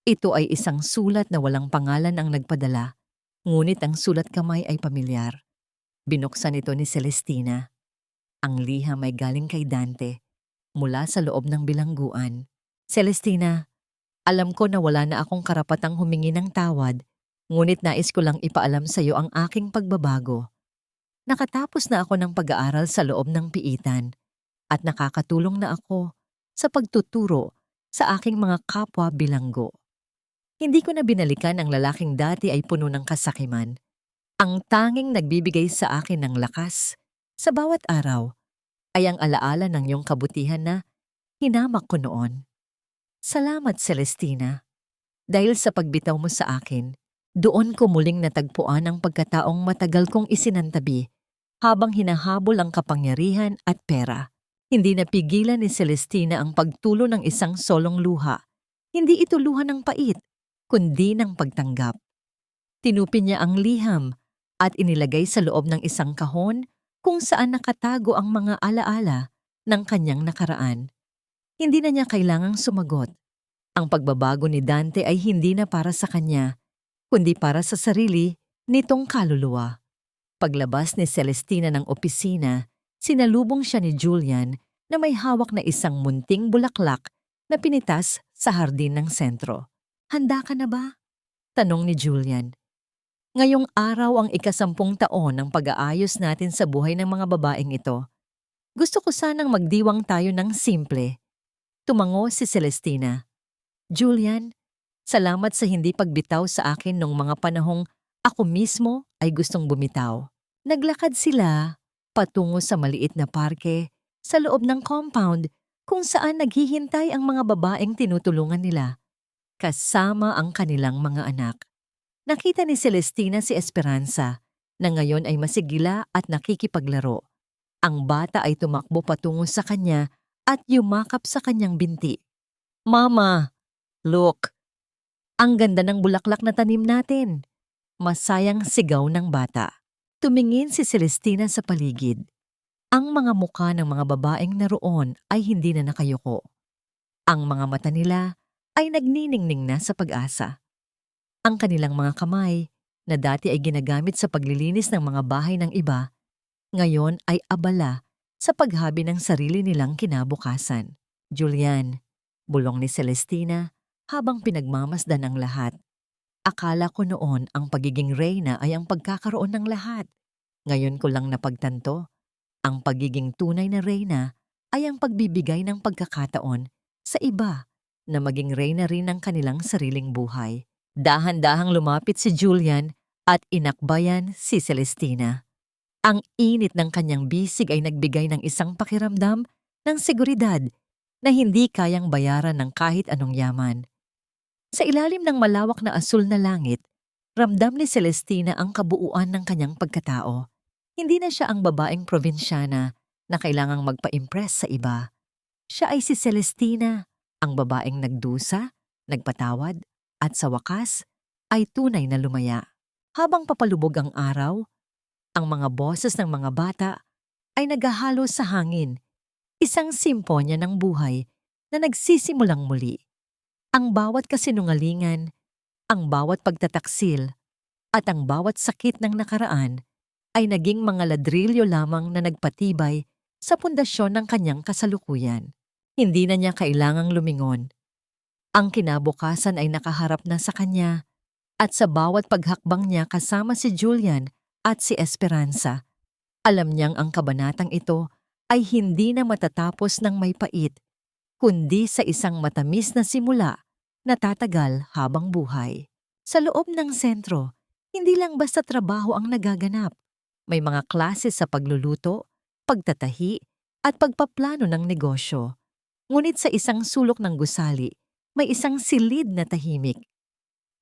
Ito ay isang sulat na walang pangalan ang nagpadala, ngunit ang sulat kamay ay pamilyar. Binuksan ito ni Celestina. Ang liham ay galing kay Dante, mula sa loob ng bilangguan. Celestina, alam ko na wala na akong karapatang humingi ng tawad, ngunit nais ko lang ipaalam sa iyo ang aking pagbabago. Nakatapos na ako ng pag-aaral sa loob ng piitan at nakakatulong na ako sa pagtuturo sa aking mga kapwa bilanggo. Hindi ko na binalikan ang lalaking dati ay puno ng kasakiman. Ang tanging nagbibigay sa akin ng lakas sa bawat araw ay ang alaala ng iyong kabutihan na hinamak ko noon. Salamat, Celestina. Dahil sa pagbitaw mo sa akin, doon ko muling natagpuan ang pagkataong matagal kong isinantabi habang hinahabol ang kapangyarihan at pera. Hindi napigilan ni Celestina ang pagtulo ng isang solong luha. Hindi ito luha ng pait, kundi ng pagtanggap. Tinupin niya ang liham at inilagay sa loob ng isang kahon kung saan nakatago ang mga alaala ng kanyang nakaraan. Hindi na niya kailangang sumagot. Ang pagbabago ni Dante ay hindi na para sa kanya, kundi para sa sarili nitong kaluluwa. Paglabas ni Celestina ng opisina, sinalubong siya ni Julian na may hawak na isang munting bulaklak na pinitas sa hardin ng sentro. "Handa ka na ba?" tanong ni Julian. Ngayong araw ang ika-10 taon ng pag-aayos natin sa buhay ng mga babaeng ito. Gusto ko sanang magdiwang tayo ng simple. Tumango si Celestina. "Julian, salamat sa hindi pagbitaw sa akin nung mga panahong ako mismo ay gustong bumitaw." Naglakad sila patungo sa maliit na parke sa loob ng compound kung saan naghihintay ang mga babaeng tinutulungan nila, kasama ang kanilang mga anak. Nakita ni Celestina si Esperanza na ngayon ay masigla at nakikipaglaro. Ang bata ay tumakbo patungo sa kanya at yumakap sa kanyang binti. "Mama, look! Ang ganda ng bulaklak na tanim natin!" Masayang sigaw ng bata. Tumingin si Celestina sa paligid. Ang mga mukha ng mga babaeng naroon ay hindi na nakayuko. Ang mga mata nila ay nagniningning na sa pag-asa. Ang kanilang mga kamay, na dati ay ginagamit sa paglilinis ng mga bahay ng iba, ngayon ay abala sa paghabi ng sarili nilang kinabukasan. "Julian," bulong ni Celestina habang pinagmamasdan ang lahat. "Akala ko noon ang pagiging reyna ay ang pagkakaroon ng lahat. Ngayon ko lang napagtanto, ang pagiging tunay na reyna ay ang pagbibigay ng pagkakataon sa iba na maging reyna rin ng kanilang sariling buhay." Dahan-dahang lumapit si Julian at inakbayan si Celestina. Ang init ng kanyang bisig ay nagbigay ng isang pakiramdam ng seguridad na hindi kayang bayaran ng kahit anong yaman. Sa ilalim ng malawak na asul na langit, ramdam ni Celestina ang kabuuan ng kanyang pagkatao. Hindi na siya ang babaeng probinsyana na kailangang magpa-impress sa iba. Siya ay si Celestina, ang babaeng nagdusa, nagpatawad, at sa wakas ay tunay na lumaya. Habang papalubog ang araw, ang mga boses ng mga bata ay naghahalo sa hangin, isang simponya ng buhay na nagsisimulang muli. Ang bawat kasinungalingan, ang bawat pagtataksil, at ang bawat sakit ng nakaraan ay naging mga ladrilyo lamang na nagpatibay sa pundasyon ng kanyang kasalukuyan. Hindi na niya kailangang lumingon. Ang kinabukasan ay nakaharap na sa kanya at sa bawat paghakbang niya kasama si Julian at si Esperanza, alam niyang ang kabanatang ito ay hindi na matatapos ng may pait, kundi sa isang matamis na simula na tatagal habang buhay. Sa loob ng sentro, hindi lang basta trabaho ang nagaganap. May mga klase sa pagluluto, pagtatahi, at pagpaplano ng negosyo. Ngunit sa isang sulok ng gusali, may isang silid na tahimik.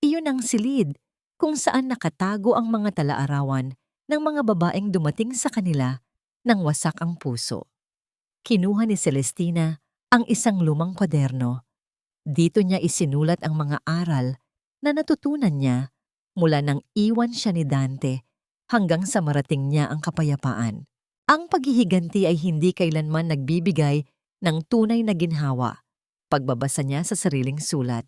Iyon ang silid kung saan nakatago ang mga talaarawan ng mga babaeng dumating sa kanila nang wasak ang puso. Kinuha ni Celestina ang isang lumang kwaderno. Dito niya isinulat ang mga aral na natutunan niya mula nang iwan siya ni Dante hanggang sa marating niya ang kapayapaan. Ang paghihiganti ay hindi kailanman nagbibigay ng tunay na ginhawa. Pagbabasa niya sa sariling sulat.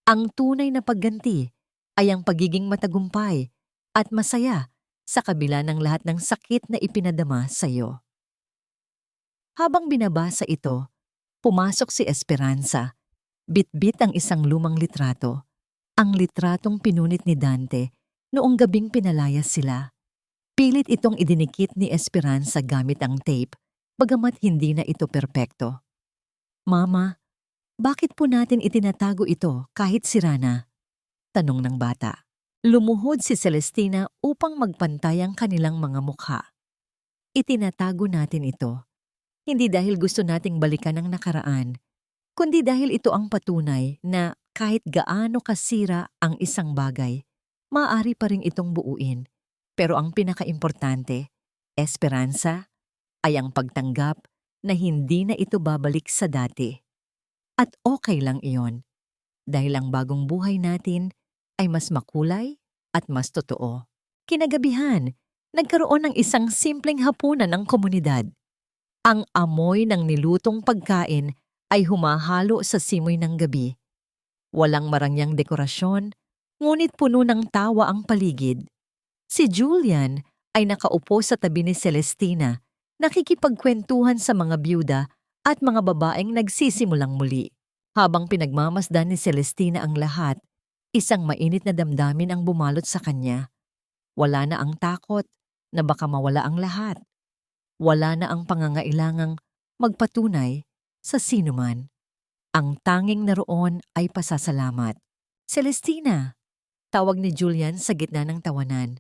Ang tunay na pagganti ay ang pagiging matagumpay at masaya sa kabila ng lahat ng sakit na ipinadama sa iyo. Habang binabasa ito, pumasok si Esperanza. Bitbit ang isang lumang litrato. Ang litratong pinunit ni Dante noong gabing pinalayas sila. Pilit itong idinikit ni Esperanza gamit ang tape, bagamat hindi na ito perpekto. Mama, bakit po natin itinatago ito kahit sira na? Tanong ng bata. Lumuhod si Celestina upang magpantay ang kanilang mga mukha. Itinatago natin ito, hindi dahil gusto nating balikan ang nakaraan, kundi dahil ito ang patunay na kahit gaano kasira ang isang bagay, maaari pa rin itong buuin. Pero ang pinakaimportante, Esperanza, ay ang pagtanggap na hindi na ito babalik sa dati. At okay lang iyon, dahil ang bagong buhay natin ay mas makulay at mas totoo. Kinagabihan, nagkaroon ng isang simpleng hapunan ng komunidad. Ang amoy ng nilutong pagkain ay humahalo sa simoy ng gabi. Walang marangyang dekorasyon, ngunit puno ng tawa ang paligid. Si Julian ay nakaupo sa tabi ni Celestina, nakikipagkwentuhan sa mga byuda at mga babaeng nagsisimulang muli. Habang pinagmamasdan ni Celestina ang lahat, isang mainit na damdamin ang bumalot sa kanya. Wala na ang takot na baka mawala ang lahat. Wala na ang pangangailangang magpatunay sa sinuman. Ang tanging naroon ay pasasalamat. Celestina, tawag ni Julian sa gitna ng tawanan.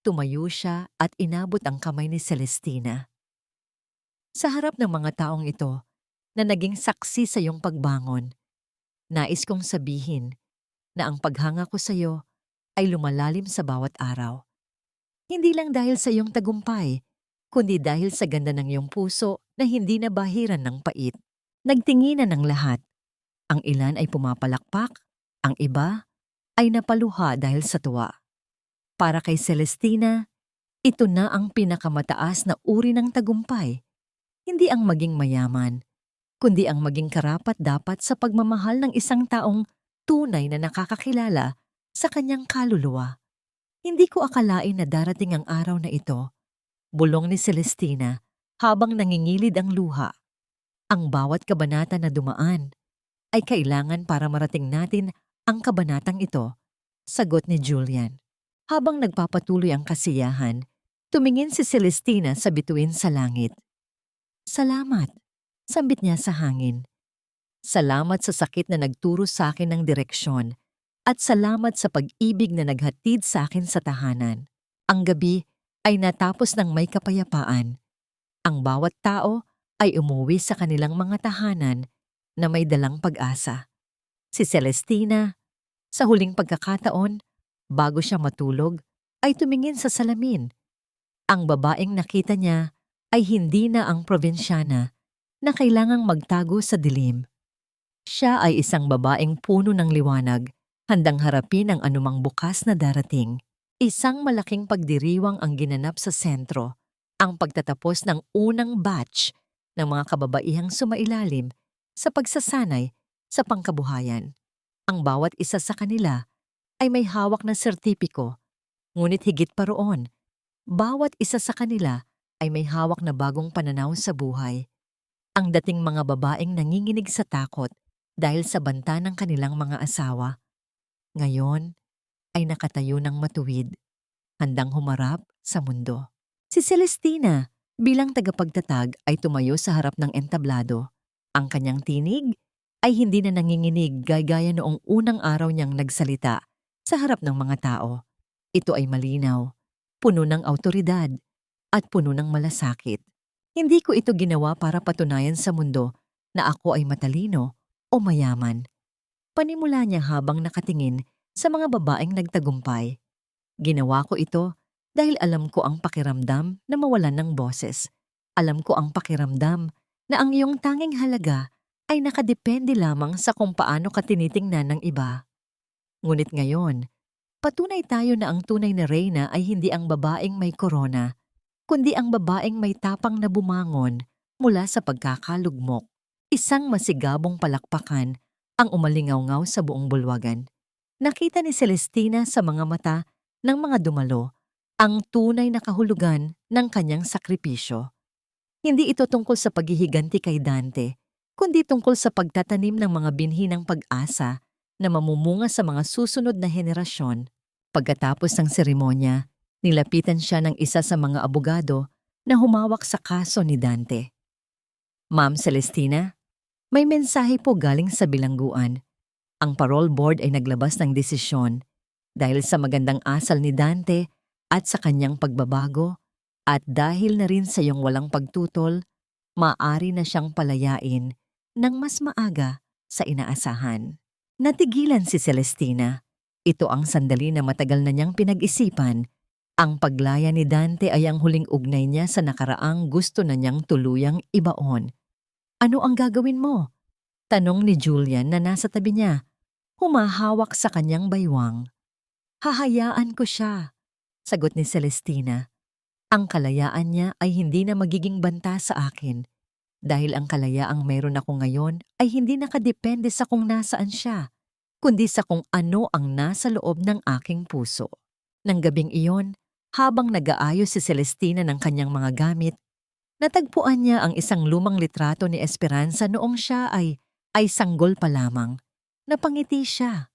Tumayo siya at inabot ang kamay ni Celestina. Sa harap ng mga taong ito na naging saksi sa iyong pagbangon, nais kong sabihin na ang paghanga ko sa iyo ay lumalalim sa bawat araw. Hindi lang dahil sa iyong tagumpay, kundi dahil sa ganda ng iyong puso na hindi nabahiran ng pait. Nagtinginan ng lahat. Ang ilan ay pumapalakpak, ang iba ay napaluha dahil sa tuwa. Para kay Celestina, ito na ang pinakamataas na uri ng tagumpay. Hindi ang maging mayaman, kundi ang maging karapat-dapat sa pagmamahal ng isang taong tunay na nakakakilala sa kanyang kaluluwa. Hindi ko akalain na darating ang araw na ito, bulong ni Celestina habang nangingilid ang luha. Ang bawat kabanata na dumaan ay kailangan para marating natin ang kabanatang ito, sagot ni Julian. Habang nagpapatuloy ang kasiyahan, tumingin si Celestina sa bituin sa langit. Salamat, sambit niya sa hangin. Salamat sa sakit na nagturo sa akin ng direksyon at salamat sa pag-ibig na naghatid sa akin sa tahanan. Ang gabi ay natapos ng may kapayapaan. Ang bawat tao ay umuwi sa kanilang mga tahanan na may dalang pag-asa. Si Celestina, sa huling pagkakataon, bago siya matulog, ay tumingin sa salamin. Ang babaeng nakita niya ay hindi na ang probinsyana na kailangang magtago sa dilim. Siya ay isang babaeng puno ng liwanag, handang harapin ang anumang bukas na darating. Isang malaking pagdiriwang ang ginanap sa sentro, ang pagtatapos ng unang batch ng mga kababaihang sumailalim sa pagsasanay sa pangkabuhayan. Ang bawat isa sa kanila ay may hawak na sertipiko, ngunit higit pa roon, bawat isa sa kanila ay may hawak na bagong pananaw sa buhay. Ang dating mga babaeng nanginginig sa takot dahil sa banta ng kanilang mga asawa, ngayon ay nakatayo ng matuwid, handang humarap sa mundo. Si Celestina, bilang tagapagtatag, ay tumayo sa harap ng entablado. Ang kanyang tinig ay hindi na nanginginig gaya noong unang araw niyang nagsalita sa harap ng mga tao. Ito ay malinaw, puno ng awtoridad, at puno ng malasakit. Hindi ko ito ginawa para patunayan sa mundo na ako ay matalino o mayaman. Panimula niya habang nakatingin sa mga babaeng nagtagumpay. Ginawa ko ito dahil alam ko ang pakiramdam na mawalan ng boses. Alam ko ang pakiramdam na ang iyong tanging halaga ay nakadepende lamang sa kung paano ka tinitingnan ng iba. Ngunit ngayon, patunay tayo na ang tunay na reyna ay hindi ang babaeng may korona, kundi ang babaeng may tapang na bumangon mula sa pagkakalugmok. Isang masigabong palakpakan ang umalingaw-ngaw sa buong bulwagan. Nakita ni Celestina sa mga mata ng mga dumalo ang tunay na kahulugan ng kanyang sakripisyo. Hindi ito tungkol sa paghihiganti kay Dante, kundi tungkol sa pagtatanim ng mga binhi ng pag-asa na mamumunga sa mga susunod na henerasyon. Pagkatapos ng seremonya, nilapitan siya ng isa sa mga abogado na humawak sa kaso ni Dante. Ma'am Celestina, may mensahe po galing sa bilangguan. Ang parole board ay naglabas ng desisyon dahil sa magandang asal ni Dante at sa kanyang pagbabago at dahil na rin sa iyong walang pagtutol, maaari na siyang palayain ng mas maaga sa inaasahan. Natigilan si Celestina. Ito ang sandali na matagal na niyang pinag-isipan. Ang paglaya ni Dante ay ang huling ugnay niya sa nakaraang gusto na niyang tuluyang ibaon. Ano ang gagawin mo? Tanong ni Julian na nasa tabi niya, humahawak sa kanyang baywang. Hahayaan ko siya, sagot ni Celestina. Ang kalayaan niya ay hindi na magiging banta sa akin dahil ang kalayaang meron ako ngayon ay hindi nakadepende sa kung nasaan siya, kundi sa kung ano ang nasa loob ng aking puso. Nang gabing iyon, habang nag-aayos si Celestina ng kanyang mga gamit, natagpuan niya ang isang lumang litrato ni Esperanza noong siya ay sanggol pa lamang. Napangiti siya.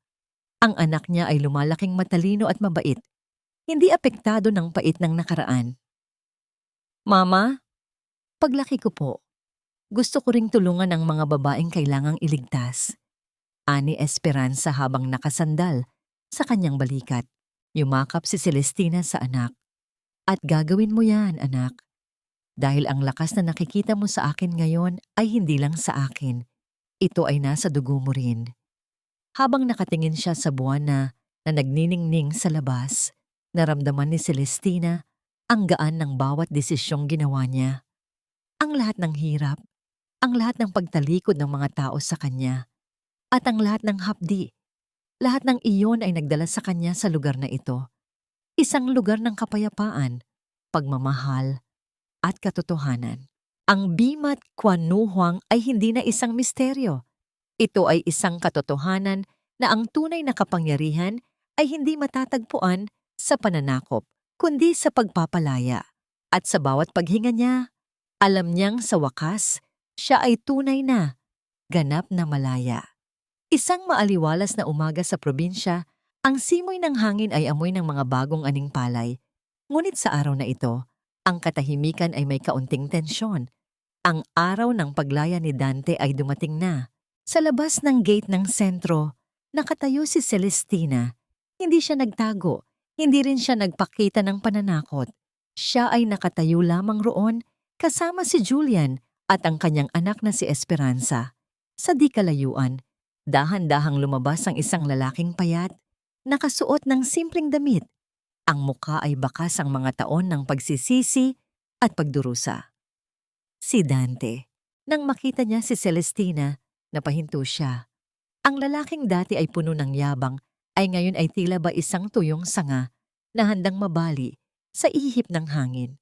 Ang anak niya ay lumalaking matalino at mabait, hindi apektado ng pait ng nakaraan. Mama, paglaki ko po, gusto ko ring tulungan ang mga babaeng kailangang iligtas. Ani Esperanza habang nakasandal sa kanyang balikat. Yumakap si Celestina sa anak. At gagawin mo yan, anak. Dahil ang lakas na nakikita mo sa akin ngayon ay hindi lang sa akin. Ito ay nasa dugo mo rin. Habang nakatingin siya sa buwan na nagniningning sa labas, naramdaman ni Celestina ang gaan ng bawat desisyong ginawa niya. Ang lahat ng hirap, ang lahat ng pagtalikod ng mga tao sa kanya, at ang lahat ng hapdi. Lahat ng iyon ay nagdala sa kanya sa lugar na ito. Isang lugar ng kapayapaan, pagmamahal, at katotohanan. Ang Bimat Kwanuhuang ay hindi na isang misteryo. Ito ay isang katotohanan na ang tunay na kapangyarihan ay hindi matatagpuan sa pananakop, kundi sa pagpapalaya. At sa bawat paghinga niya, alam niyang sa wakas, siya ay tunay na, ganap na malaya. Isang maaliwalas na umaga sa probinsya, ang simoy ng hangin ay amoy ng mga bagong aning palay. Ngunit sa araw na ito, ang katahimikan ay may kaunting tensyon. Ang araw ng paglaya ni Dante ay dumating na. Sa labas ng gate ng sentro, nakatayo si Celestina. Hindi siya nagtago, hindi rin siya nagpakita ng pananakot. Siya ay nakatayo lamang roon kasama si Julian at ang kanyang anak na si Esperanza. Sa di kalayuan, dahan-dahang lumabas ang isang lalaking payat, nakasuot ng simpleng damit. Ang mukha ay bakas ang mga taon ng pagsisisi at pagdurusa. Si Dante. Nang makita niya si Celestina, napahinto siya. Ang lalaking dati ay puno ng yabang ay ngayon ay tila ba isang tuyong sanga na handang mabali sa ihip ng hangin.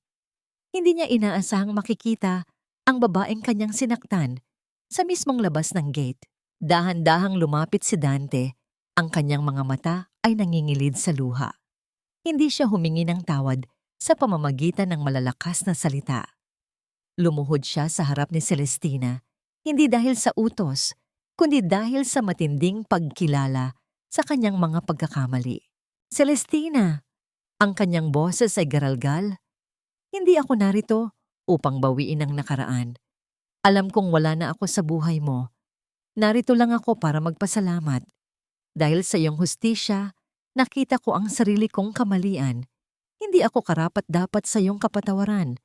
Hindi niya inaasahang makikita ang babaeng kanyang sinaktan sa mismong labas ng gate. Dahan-dahang lumapit si Dante, ang kanyang mga mata ay nangingilid sa luha. Hindi siya humingi ng tawad sa pamamagitan ng malalakas na salita. Lumuhod siya sa harap ni Celestina, hindi dahil sa utos, kundi dahil sa matinding pagkilala sa kanyang mga pagkakamali. Celestina, ang kanyang boses ay garalgal. Hindi ako narito upang bawiin ang nakaraan. Alam kong wala na ako sa buhay mo. Narito lang ako para magpasalamat. Dahil sa iyong hustisya, nakita ko ang sarili kong kamalian. Hindi ako karapat-dapat sa iyong kapatawaran.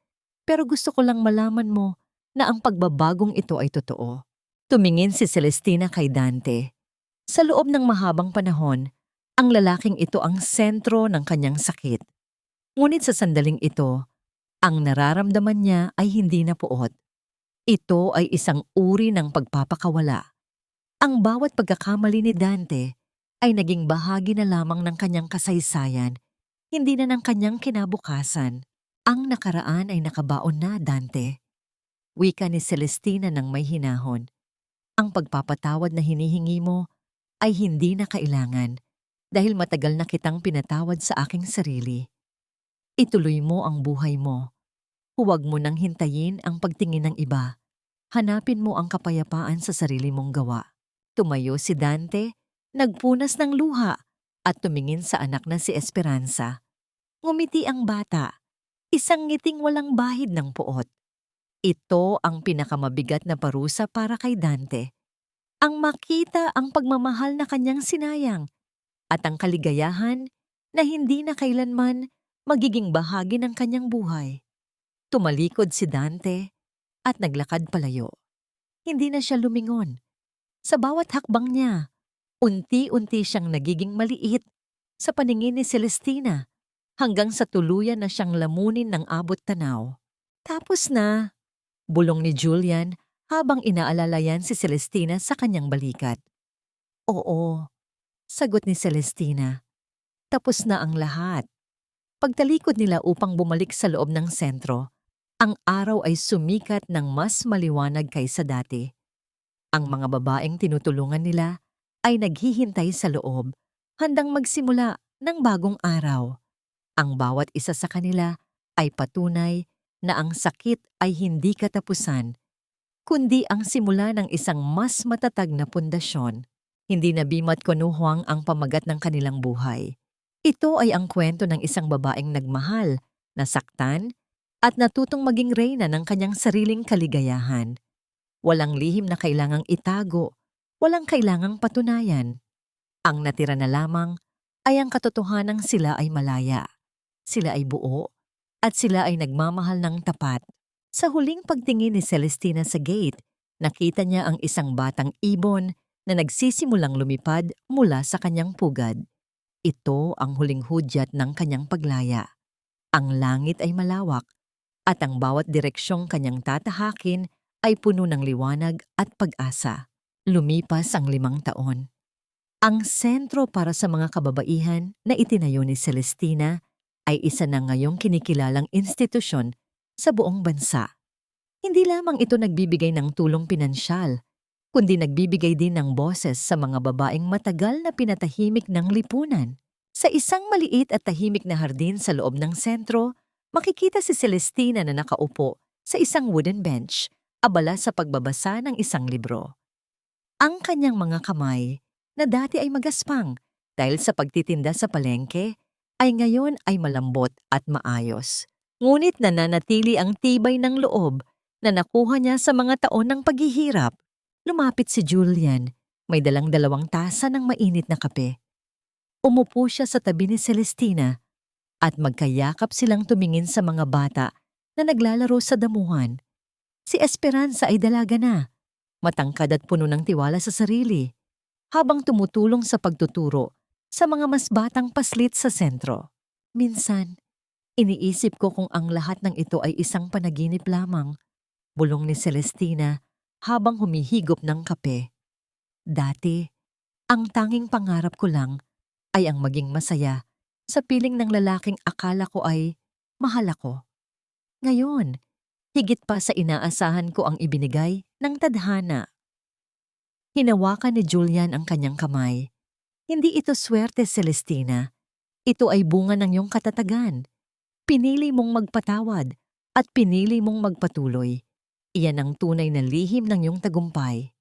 Pero gusto ko lang malaman mo na ang pagbabagong ito ay totoo. Tumingin si Celestina kay Dante. Sa loob ng mahabang panahon, ang lalaking ito ang sentro ng kanyang sakit. Ngunit sa sandaling ito, ang nararamdaman niya ay hindi na puot. Ito ay isang uri ng pagpapakawala. Ang bawat pagkakamali ni Dante ay naging bahagi na lamang ng kanyang kasaysayan, hindi na ng kanyang kinabukasan. Ang nakaraan ay nakabaon na, Dante. Wika ni Celestina ng may hinahon. Ang pagpapatawad na hinihingi mo ay hindi na kailangan dahil matagal na kitang pinatawad sa aking sarili. Ituloy mo ang buhay mo. Huwag mo nang hintayin ang pagtingin ng iba. Hanapin mo ang kapayapaan sa sarili mong gawa. Tumayo si Dante, nagpunas ng luha at tumingin sa anak na si Esperanza. Ngumiti ang bata, isang ngiting walang bahid ng puot. Ito ang pinakamabigat na parusa para kay Dante. Ang makita ang pagmamahal na kanyang sinayang at ang kaligayahan na hindi na kailanman magiging bahagi ng kanyang buhay. Tumalikod si Dante at naglakad palayo. Hindi na siya lumingon. Sa bawat hakbang niya, unti-unti siyang nagiging maliit sa paningin ni Celestina hanggang sa tuluyan na siyang lamunin ng abot tanaw. Tapos na, bulong ni Julian habang inaalalayan si Celestina sa kanyang balikat. Oo, sagot ni Celestina. Tapos na ang lahat. Pagtalikod nila upang bumalik sa loob ng sentro, ang araw ay sumikat ng mas maliwanag kaysa dati. Ang mga babaeng tinutulungan nila ay naghihintay sa loob, handang magsimula ng bagong araw. Ang bawat isa sa kanila ay patunay na ang sakit ay hindi katapusan, kundi ang simula ng isang mas matatag na pundasyon. Hindi na Bimat Kunuhuang ang pamagat ng kanilang buhay. Ito ay ang kwento ng isang babaeng nagmahal, nasaktan, at natutong maging reyna ng kanyang sariling kaligayahan. Walang lihim na kailangang itago, walang kailangang patunayan. Ang natira na lamang ay ang katotohanang sila ay malaya. Sila ay buo, at sila ay nagmamahal ng tapat. Sa huling pagtingin ni Celestina sa gate, nakita niya ang isang batang ibon na nagsisimulang lumipad mula sa kanyang pugad. Ito ang huling hudyat ng kanyang paglaya. Ang langit ay malawak, at ang bawat direksyong kanyang tatahakin ay puno ng liwanag at pag-asa. Lumipas ang 5 taon. Ang sentro para sa mga kababaihan na itinayo ni Celestina ay isa na ngayong kinikilalang institusyon sa buong bansa. Hindi lamang ito nagbibigay ng tulong pinansyal, kundi nagbibigay din ng boses sa mga babaeng matagal na pinatahimik ng lipunan. Sa isang maliit at tahimik na hardin sa loob ng sentro, makikita si Celestina na nakaupo sa isang wooden bench, abala sa pagbabasa ng isang libro. Ang kanyang mga kamay, na dati ay magaspang dahil sa pagtitinda sa palengke, ay ngayon ay malambot at maayos. Ngunit nananatili ang tibay ng loob na nakuha niya sa mga taon ng paghihirap. Lumapit si Julian, may dalang 2 tasa ng mainit na kape. Umupo siya sa tabi ni Celestina at magkayakap silang tumingin sa mga bata na naglalaro sa damuhan. Si Esperanza ay dalaga na, matangkad at puno ng tiwala sa sarili, habang tumutulong sa pagtuturo sa mga mas batang paslit sa sentro. Minsan, iniisip ko kung ang lahat ng ito ay isang panaginip lamang, bulong ni Celestina habang humihigop ng kape. Dati, ang tanging pangarap ko lang ay ang maging masaya sa piling ng lalaking akala ko ay mahal ako. Ngayon, higit pa sa inaasahan ko ang ibinigay ng tadhana. Hinawakan ni Julian ang kanyang kamay. Hindi ito swerte, Celestina. Ito ay bunga ng iyong katatagan. Pinili mong magpatawad at pinili mong magpatuloy. Iyan ang tunay na lihim ng iyong tagumpay.